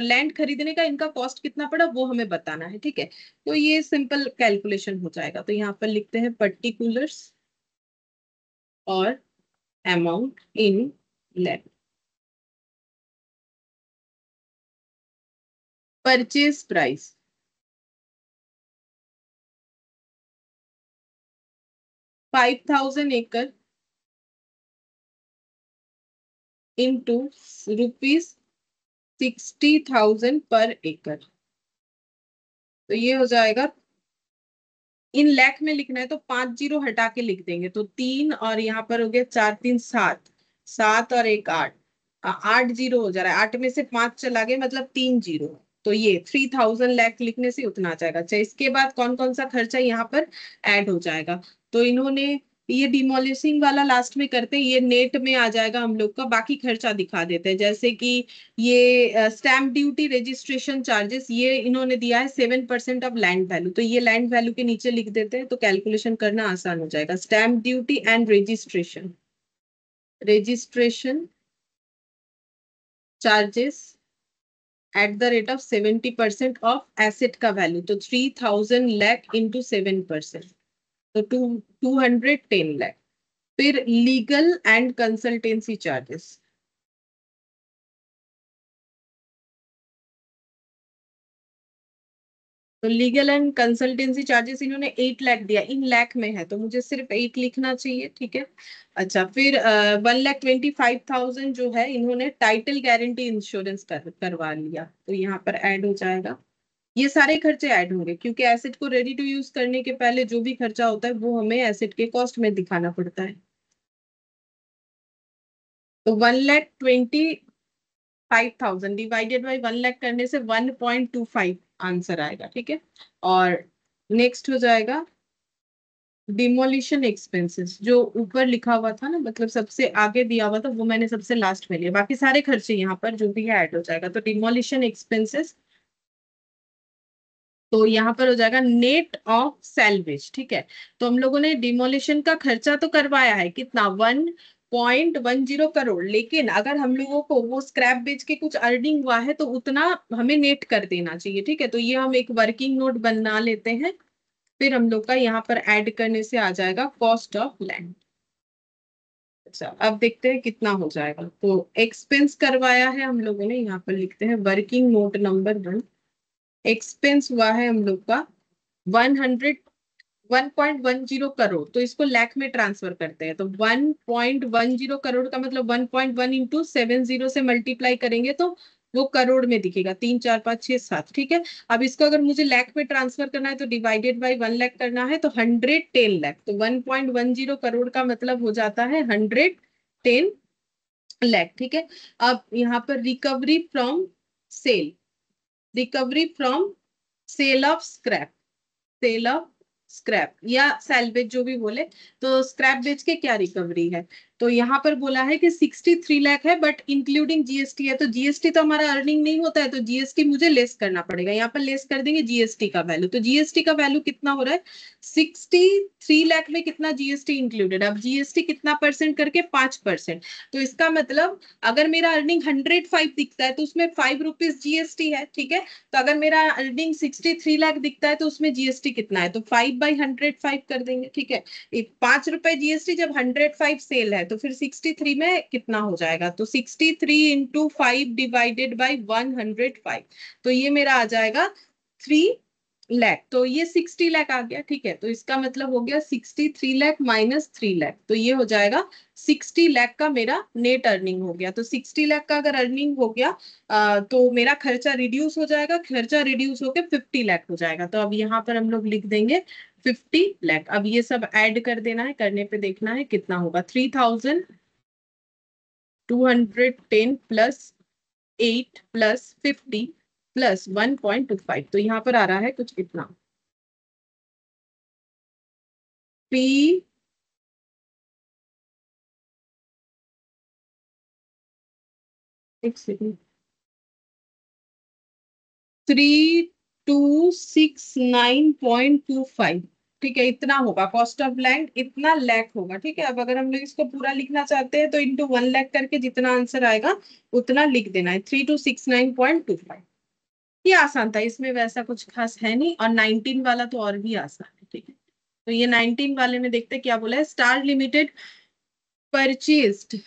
लैंड खरीदने का इनका कॉस्ट कितना पड़ा वो हमें बताना है, ठीक है। तो ये सिंपल कैलकुलेशन हो जाएगा। तो यहाँ पर लिखते हैं पर्टिकुलर्स और amount in land. Purchase price 5,000 एकड़ इंटू रुपीज 60,000 पर एकड़, तो ये हो जाएगा। इन लैख में लिखना है तो 5 जीरो हटा के लिख देंगे, तो 3 और यहाँ पर हो गया 4 3 7, 7 और 1 8, 8 जीरो हो जा रहा है, 8 में से 5 चला गया मतलब 3 जीरो। तो ये 3,000 लाख लिखने से उतना आ जाएगा। अच्छा, इसके बाद कौन कौन सा खर्चा यहाँ पर ऐड हो जाएगा, तो इन्होंने ये डिमोलिशिंग वाला लास्ट में करते हैं, ये नेट में आ जाएगा हम लोग का। बाकी खर्चा दिखा देते हैं, जैसे कि ये स्टैम्प ड्यूटी रजिस्ट्रेशन चार्जेस ये इन्होंने दिया है 7% ऑफ लैंड वैल्यू, तो ये लैंड वैल्यू के नीचे लिख देते हैं तो कैलकुलेशन करना आसान हो जाएगा। Stamp duty and registration charges at the rate of 70% of asset का वैल्यू, तो 3,000 लाख इंटू 7%, तो 210 लाख। फिर लीगल एंड कंसल्टेंसी चार्जेस, तो लीगल एंड कंसल्टेंसी चार्जेस इन्होंने 8 लाख दिया, इन लाख में है तो मुझे सिर्फ 8 लिखना चाहिए, ठीक है। अच्छा, फिर 1,25,000 जो है इन्होंने टाइटल गारंटी इंश्योरेंस करवा लिया, तो यहाँ पर ऐड हो जाएगा। ये सारे खर्चे ऐड होंगे क्योंकि एसेट को रेडी टू यूज करने के पहले जो भी खर्चा होता है वो हमें एसेट के कॉस्ट में दिखाना पड़ता है। तो 1,25,000 डिवाइडेड बाई 1 लाख करने से 1.25 आंसर आएगा, ठीक है। और नेक्स्ट हो जाएगा डिमोलिशन एक्सपेंसेस, जो ऊपर लिखा हुआ था ना, मतलब सबसे आगे दिया हुआ था वो मैंने सबसे लास्ट में लिया, बाकी सारे खर्चे यहाँ पर जो भी है ऐड हो जाएगा। तो डिमोलिशन एक्सपेंसेस, तो यहाँ पर हो जाएगा नेट ऑफ सैलवेज, ठीक है। तो हम लोगों ने डिमोलिशन का खर्चा तो करवाया है कितना, 0.10 करोड़, लेकिन अगर हम लोगों को वो स्क्रैप बेच के कुछ अर्निंग हुआ है तो उतना हमें नेट कर देना चाहिए, ठीक है। तो ये हम एक वर्किंग नोट बना लेते हैं। फिर हम लोग का यहाँ पर ऐड करने से आ जाएगा कॉस्ट ऑफ लैंड। अच्छा, अब देखते हैं कितना हो जाएगा। तो एक्सपेंस करवाया है हम लोगों ने, यहाँ पर लिखते हैं वर्किंग नोट नंबर 1। एक्सपेंस हुआ है हम लोग का 1.10 करोड़। तो इसको लाख में ट्रांसफर करते हैं। तो 1.10 करोड़ का मतलब 1.1 इंटू 70 से मल्टीप्लाई करेंगे तो वो करोड़ में दिखेगा, 3 4 5 6 7, ठीक है। अब इसको अगर मुझे लाख में ट्रांसफर करना है तो डिवाइडेड बाई 1 लाख करना है, तो 110 लाख। तो 1.10 करोड़ का मतलब हो जाता है 110 लाख, ठीक है। अब यहाँ पर recovery from sale, recovery from sale of scrap, sale of scrap या सैलवेज जो भी बोले। तो स्क्रैप बेच के क्या रिकवरी है, तो यहाँ पर बोला है कि 63 लाख है, बट इंक्लूडिंग जीएसटी है। तो जीएसटी तो हमारा अर्निंग नहीं होता है, तो जीएसटी मुझे लेस करना पड़ेगा। यहाँ पर लेस कर देंगे जीएसटी का वैल्यू। तो जीएसटी का वैल्यू कितना हो रहा है, 63 लाख में कितना जीएसटी इंक्लूडेड। अब जीएसटी कितना परसेंट करके, 5%। तो इसका मतलब अगर मेरा अर्निंग 105 दिखता है तो उसमें 5 रुपीज जीएसटी है, ठीक है। तो अगर मेरा अर्निंग 63 लाख दिखता है तो उसमें जीएसटी कितना है, तो 5/105 कर देंगे, ठीक है। 5 रुपए जीएसटी, जब 105 सेल है तो फिर 63 में कितना हो जाएगा, तो 63 × 5 डिवाइडेड बाई 105। तो ये मेरा आ जाएगा 3 लाख। तो ये 60 लाख आ गया, ठीक है। तो इसका मतलब हो गया 63 लाख माइनस 3 लाख, तो ये हो जाएगा 60 लाख का मेरा नेट अर्निंग हो गया। तो 60 लाख का अगर अर्निंग हो गया तो मेरा खर्चा रिड्यूस हो जाएगा, खर्चा रिड्यूस होकर 50 लाख हो जाएगा। तो अब यहाँ पर हम लोग लिख देंगे 50 लाख। अब ये सब ऐड कर देना है, करने पे देखना है कितना होगा, 3210 प्लस 8 प्लस 50 प्लस 1.25। तो यहाँ पर आ रहा है कुछ इतना, पी, एक सेकेंड, 3269.25, ठीक है। इतना होगा कॉस्ट ऑफ लैंड, इतना लैख होगा, ठीक है। अब अगर हम लोग इसको पूरा लिखना चाहते हैं तो इंटू 1 लाख करके जितना आंसर आएगा उतना लिख देना है, 3269.25। ये आसान था, इसमें वैसा कुछ खास है नहीं। और 19 वाला तो और भी आसान है, ठीक है। तो ये 19 वाले में देखते हैं क्या बोला है। Star limited purchased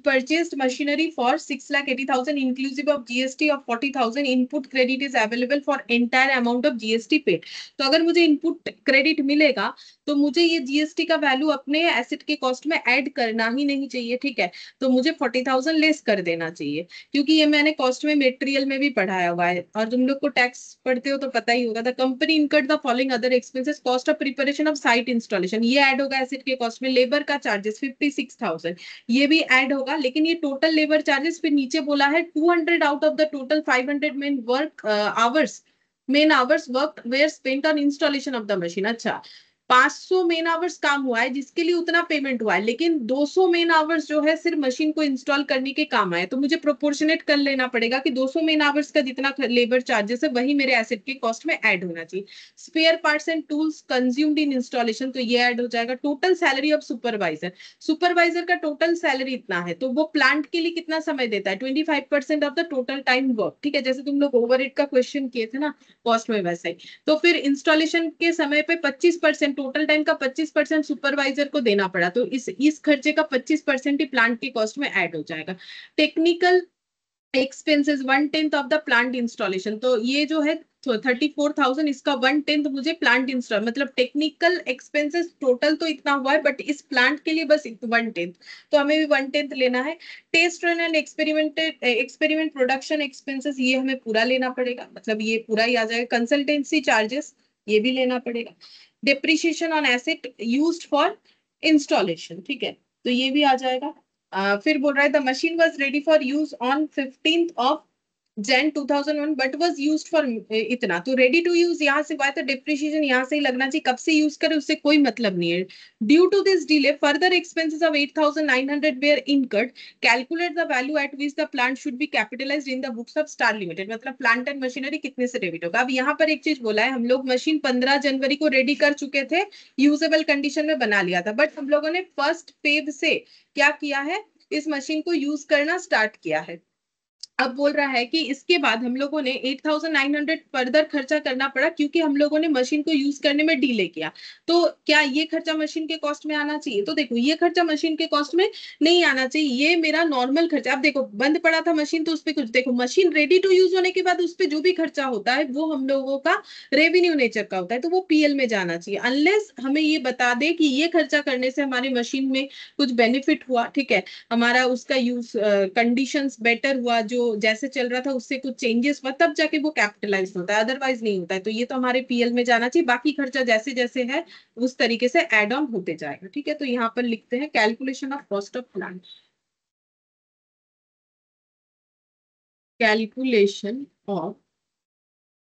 purchased machinery for 6,80,000 inclusive of GST of 40,000. Input credit is available for entire amount of GST paid. तो अगर मुझे इनपुट क्रेडिट मिलेगा तो मुझे ये जीएसटी का वैल्यू अपने एसेट के कॉस्ट में ऐड करना ही नहीं चाहिए, ठीक है। तो मुझे 40,000 लेस कर देना चाहिए, क्योंकि ये मैंने कॉस्ट में मेटेरियल में भी पढ़ाया हुआ है। और तुम लोग को टैक्स पढ़ते हो तो पता ही होगा। The company incurred the following other expenses, cost of preparation of site installation, ये ऐड होगा एसेट के कॉस्ट में। लेबर का चार्जेस 56,000, ये भी ऐड होगा। लेकिन ये टोटल लेबर चार्जेस, फिर नीचे बोला है 200 out of the total 500 men work hours, men hours work were spent on installation of the machine. अच्छा, 500 मेन आवर्स काम हुआ है जिसके लिए उतना पेमेंट हुआ है, लेकिन 200 मेन आवर्स जो है सिर्फ मशीन को इंस्टॉल करने के काम आए। तो मुझे प्रोपोर्शनेट कर लेना पड़ेगा कि 200 मेन आवर्स का जितना लेबर चार्जेस है वही मेरे एसेट के कॉस्ट में ऐड होना चाहिए। Spare parts and tools consumed in installation, तो ये ऐड हो जाएगा। Total salary of supervisor, supervisor का टोटल सैलरी इतना है, तो वो प्लांट के लिए कितना समय देता है, 25% of the total time work, ठीक है। जैसे तुम लोग ओवरहेड का क्वेश्चन किए थे ना कॉस्ट में, वैसे ही। तो फिर इंस्टॉलेशन के समय पे 25%, टोटल टाइम का 25% सुपरवाइजर को देना पड़ा, तो इस खर्चे का 25% ही प्लांट की कॉस्ट में ऐड हो जाएगा। Technical expenses 1/10 of the plant installation, तो ये जो है 34,000, इसका 1/10 मुझे प्लांट इंस्टॉल, मतलब टेक्निकल एक्सपेंसेस टोटल तो इतना हुआ है, बट इस प्लांट के लिए बस 1/10, तो हमें भी 1/10 लेना है। Test run and experiment production expenses, ये हमें पूरा लेना पड़ेगा, मतलब ये पूरा ही आ जाएगा। कंसल्टेंसी चार्जेस, ये भी लेना पड़ेगा। Depreciation on asset used for installation, ठीक है, तो ये भी आ जाएगा। फिर बोल रहा है the machine was ready for use on 15th of Jan 2001 but was use for इतना, तो रेडी टू यूज यहाँ से हुआ है तो डिप्रिशिएशन यहाँ से ही लगना चाहिए, कब से यूज करे उससे कोई मतलब नहीं है। Due to this delay further expenses of 8,900 were incurred, calculate the value at which the plant should be capitalised in the books of Star Limited, मतलब प्लांट एंड मशीनरी कितने से डेबिट होगा। अब यहाँ पर एक चीज बोला है, हम लोग मशीन 15 जनवरी को रेडी कर चुके थे, यूजेबल कंडीशन में बना लिया था, बट हम लोगों ने फर्स्ट फेज से क्या किया है, इस मशीन को यूज करना स्टार्ट किया है। अब बोल रहा है कि इसके बाद हम लोगों ने 8,900 फर्दर खर्चा करना पड़ा क्योंकि हम लोगों ने मशीन को यूज करने में डिले किया। तो क्या ये खर्चा मशीन के कॉस्ट में आना चाहिए? तो देखो ये खर्चा मशीन के कॉस्ट में नहीं आना चाहिए, ये मेरा नॉर्मल खर्चा। अब देखो बंद पड़ा था मशीन तो उस पर कुछ, देखो मशीन रेडी टू यूज होने के बाद उस पर जो भी खर्चा होता है वो हम लोगों का रेवेन्यू नेचर का होता है, तो वो पीएल में जाना चाहिए, अनलेस हमें ये बता दे कि ये खर्चा करने से हमारी मशीन में कुछ बेनिफिट हुआ, ठीक है, हमारा उसका यूज कंडीशंस बेटर हुआ, जो जैसे चल रहा था उससे कुछ चेंजेस हुआ, तब जाके वो कैपिटलाइज होता है, अदरवाइज नहीं होता है। तो ये तो हमारे पीएल में जाना चाहिए, बाकी खर्चा जैसे जैसे है उस तरीके से एड ऑन होते जाएगा, ठीक है। तो यहाँ पर लिखते हैं calculation of cost of plant, calculation of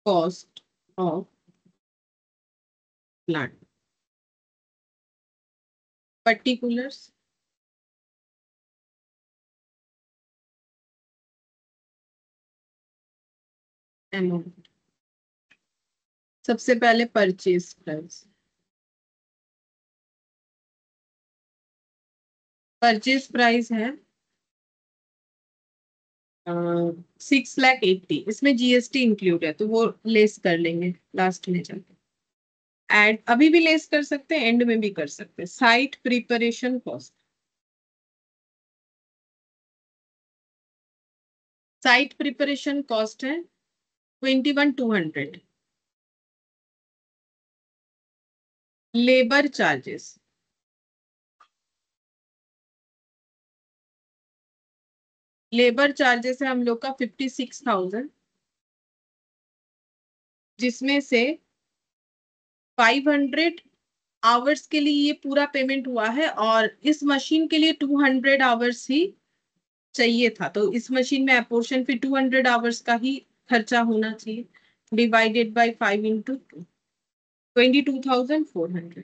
cost of plant, particulars, amount. सबसे पहले परचेज प्राइस, परचेज प्राइस है 6,80,000, इसमें जीएसटी इंक्लूड है तो वो लेस कर लेंगे लास्ट में जाके, एड अभी भी लेस कर सकते हैं, एंड में भी कर सकते हैं। Site preparation cost, site preparation cost है 21,200। लेबर चार्जेस, लेबर चार्जेस है हम लोग का 56,000, जिसमें से 500 आवर्स के लिए ये पूरा पेमेंट हुआ है, और इस मशीन के लिए 200 आवर्स ही चाहिए था, तो इस मशीन में अपोर्शन फिर 200 आवर्स का ही खर्चा होना चाहिए, डिवाइडेड बाय 5 इंटू 22,400।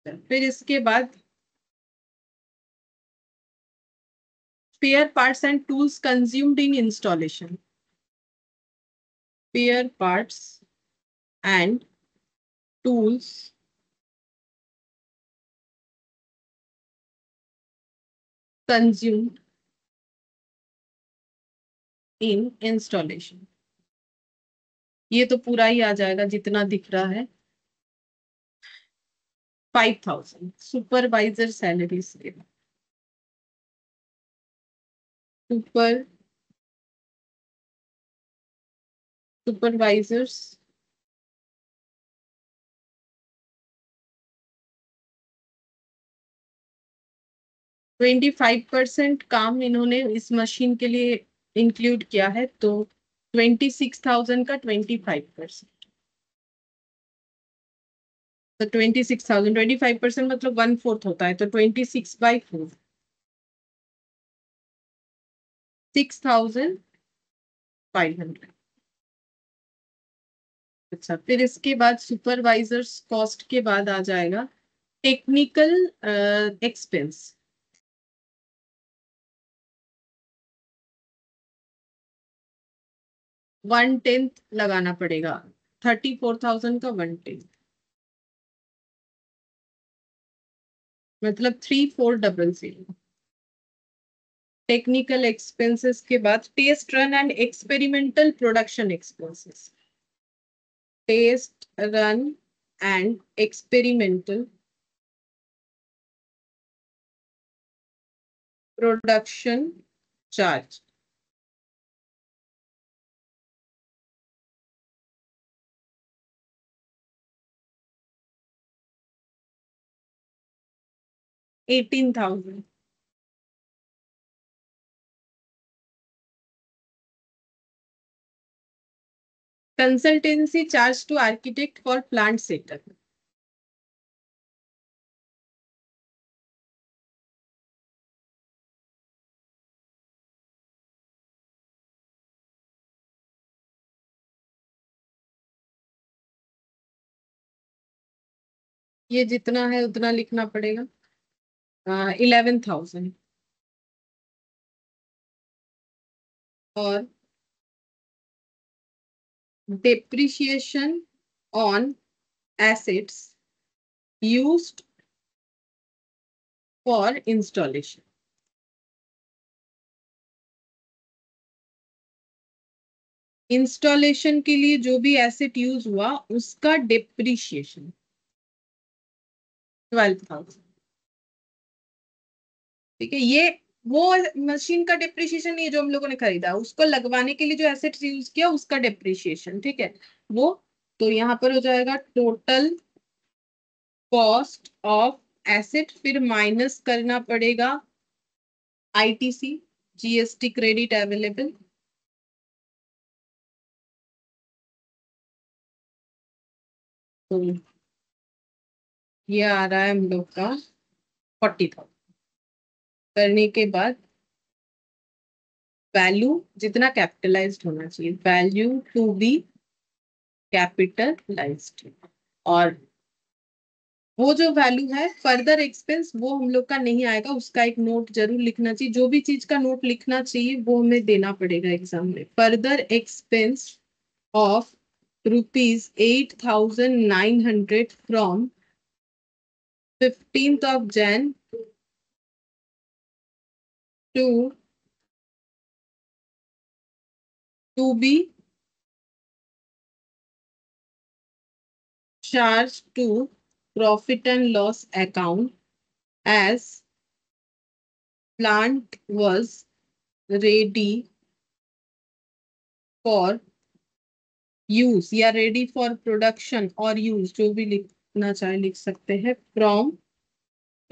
फिर इसके बाद spare parts and tools consumed in installation, spare parts and tools consumed in installation, ये तो पूरा ही आ जाएगा जितना दिख रहा है। 5,000 सुपरवाइजर सैलरीज के, सुपर सुपरवाइजर्स 25% काम इन्होंने इस मशीन के लिए इंक्लूड किया है, तो 26,000 का 25%, तो 26,000 25% मतलब 1/4 होता है, तो 26/4, 6,500। अच्छा, फिर इसके बाद सुपरवाइजर्स कॉस्ट के बाद आ जाएगा टेक्निकल एक्सपेंस, 1/10 लगाना पड़ेगा, 34,000 का 1/10, मतलब 3,400। टेक्निकल एक्सपेंसेस के बाद test run and experimental production expenses, test run and experimental production charge, $18,000। Consultancy charge to architect for plant setup, ये जितना है उतना लिखना पड़ेगा, 11,000। और depreciation on assets used for installation। Installation के लिए जो भी एसेट यूज हुआ उसका डिप्रिशिएशन 12,000। ठीक है, ये वो मशीन का डिप्रिशिएशन नहीं है जो हम लोगों ने खरीदा, उसको लगवाने के लिए जो एसेट यूज किया उसका डिप्रिशिएशन। ठीक है, वो तो यहाँ पर हो जाएगा टोटल कॉस्ट ऑफ एसेट, फिर माइनस करना पड़ेगा आईटीसी, जीएसटी क्रेडिट अवेलेबल। तो ये आ रहा है हम लोग का 40,000। करने के बाद वैल्यू जितना कैपिटलाइज्ड होना चाहिए, वैल्यू टू बी कैपिटलाइज्ड। और वो जो वैल्यू है फर्दर एक्सपेंस वो हम लोग का नहीं आएगा, उसका एक नोट जरूर लिखना चाहिए। जो भी चीज का नोट लिखना चाहिए वो हमें देना पड़ेगा एग्जाम में। Further expense of ₹8,900 from 15th of Jan to be charged to profit and loss account as plant was ready for use या रेडी फॉर प्रोडक्शन और यूज, जो भी लिखना चाहे लिख सकते हैं, फ्रॉम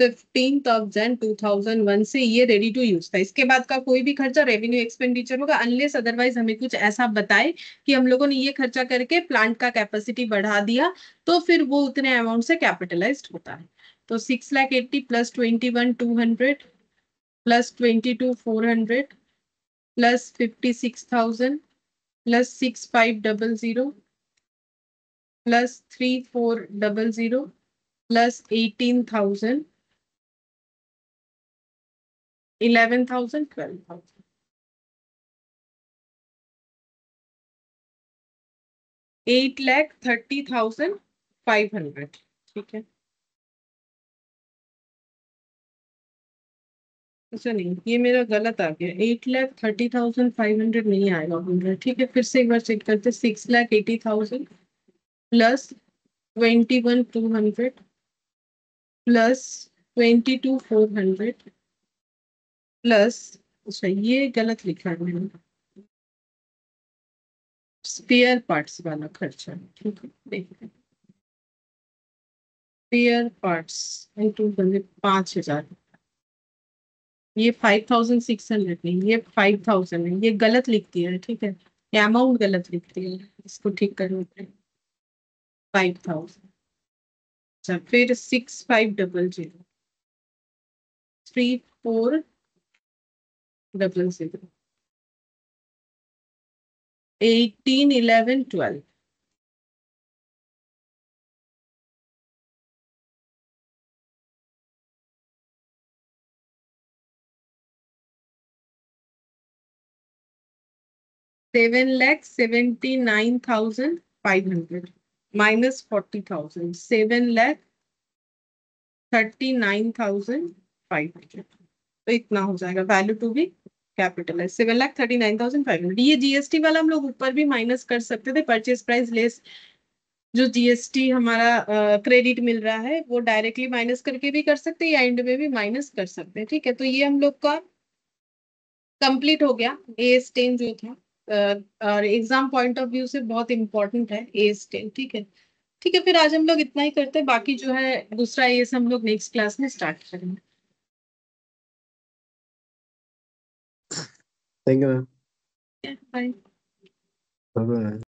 15th of Jan 2001 से ये रेडी टू यूज था। इसके बाद का कोई भी खर्चा रेवेन्यू एक्सपेंडिचर होगा, अनलेस अदरवाइज हमें कुछ ऐसा बताए कि हम लोगों ने ये खर्चा करके प्लांट का कैपेसिटी बढ़ा दिया, तो फिर वो उतने अमाउंट से कैपिटलाइज्ड होता है। तो 6,80,000 plus 21,200 plus 22,400 plus 56,000 plus 6,500 plus 3,400 plus 18,000, 11,000, 12,000, 8,30,500। ठीक है, अच्छा नहीं, ये मेरा गलत आ गया, 8,30,500 नहीं आएगा 100। ठीक है, फिर से एक बार चेक करते। 6,80,000 प्लस 21,200 प्लस 22,400 प्लस, अच्छा ये गलत लिखा है मैंने, स्पेयर पार्ट्स वाला खर्चा। ठीक है, देखिए स्पेयर पार्ट्स इंटू 5,000, ये 5,600 नहीं, ये 5,000 है, ये गलत लिख दिया है। ठीक है, ये अमाउंट गलत लिख दिया है, इसको ठीक करने पे 5,000। अच्छा, फिर 6,500 3,400 18, 11, 12 7,79,500 माइनस 40,000, 7,39,500। तो इतना हो जाएगा वैल्यू टू बी कैपिटलाइज 7,39,500। ये जीएसटी वाला हम लोग ऊपर भी माइनस कर सकते थे, परचेज प्राइस लेस जो जीएसटी हमारा क्रेडिट मिल रहा है वो डायरेक्टली माइनस करके भी कर सकते हैं या एंड में भी माइनस कर सकते हैं। ठीक है, तो ये हम लोग का कंप्लीट हो गया AS10 जो था। और एग्जाम पॉइंट ऑफ व्यू से बहुत इंपॉर्टेंट है AS10। ठीक है, ठीक है, फिर आज हम लोग इतना ही करते हैं, बाकी जो है दूसरा AS हम लोग नेक्स्ट क्लास में स्टार्ट करेंगे। Thank you, ma'am. Bye. Bye-bye.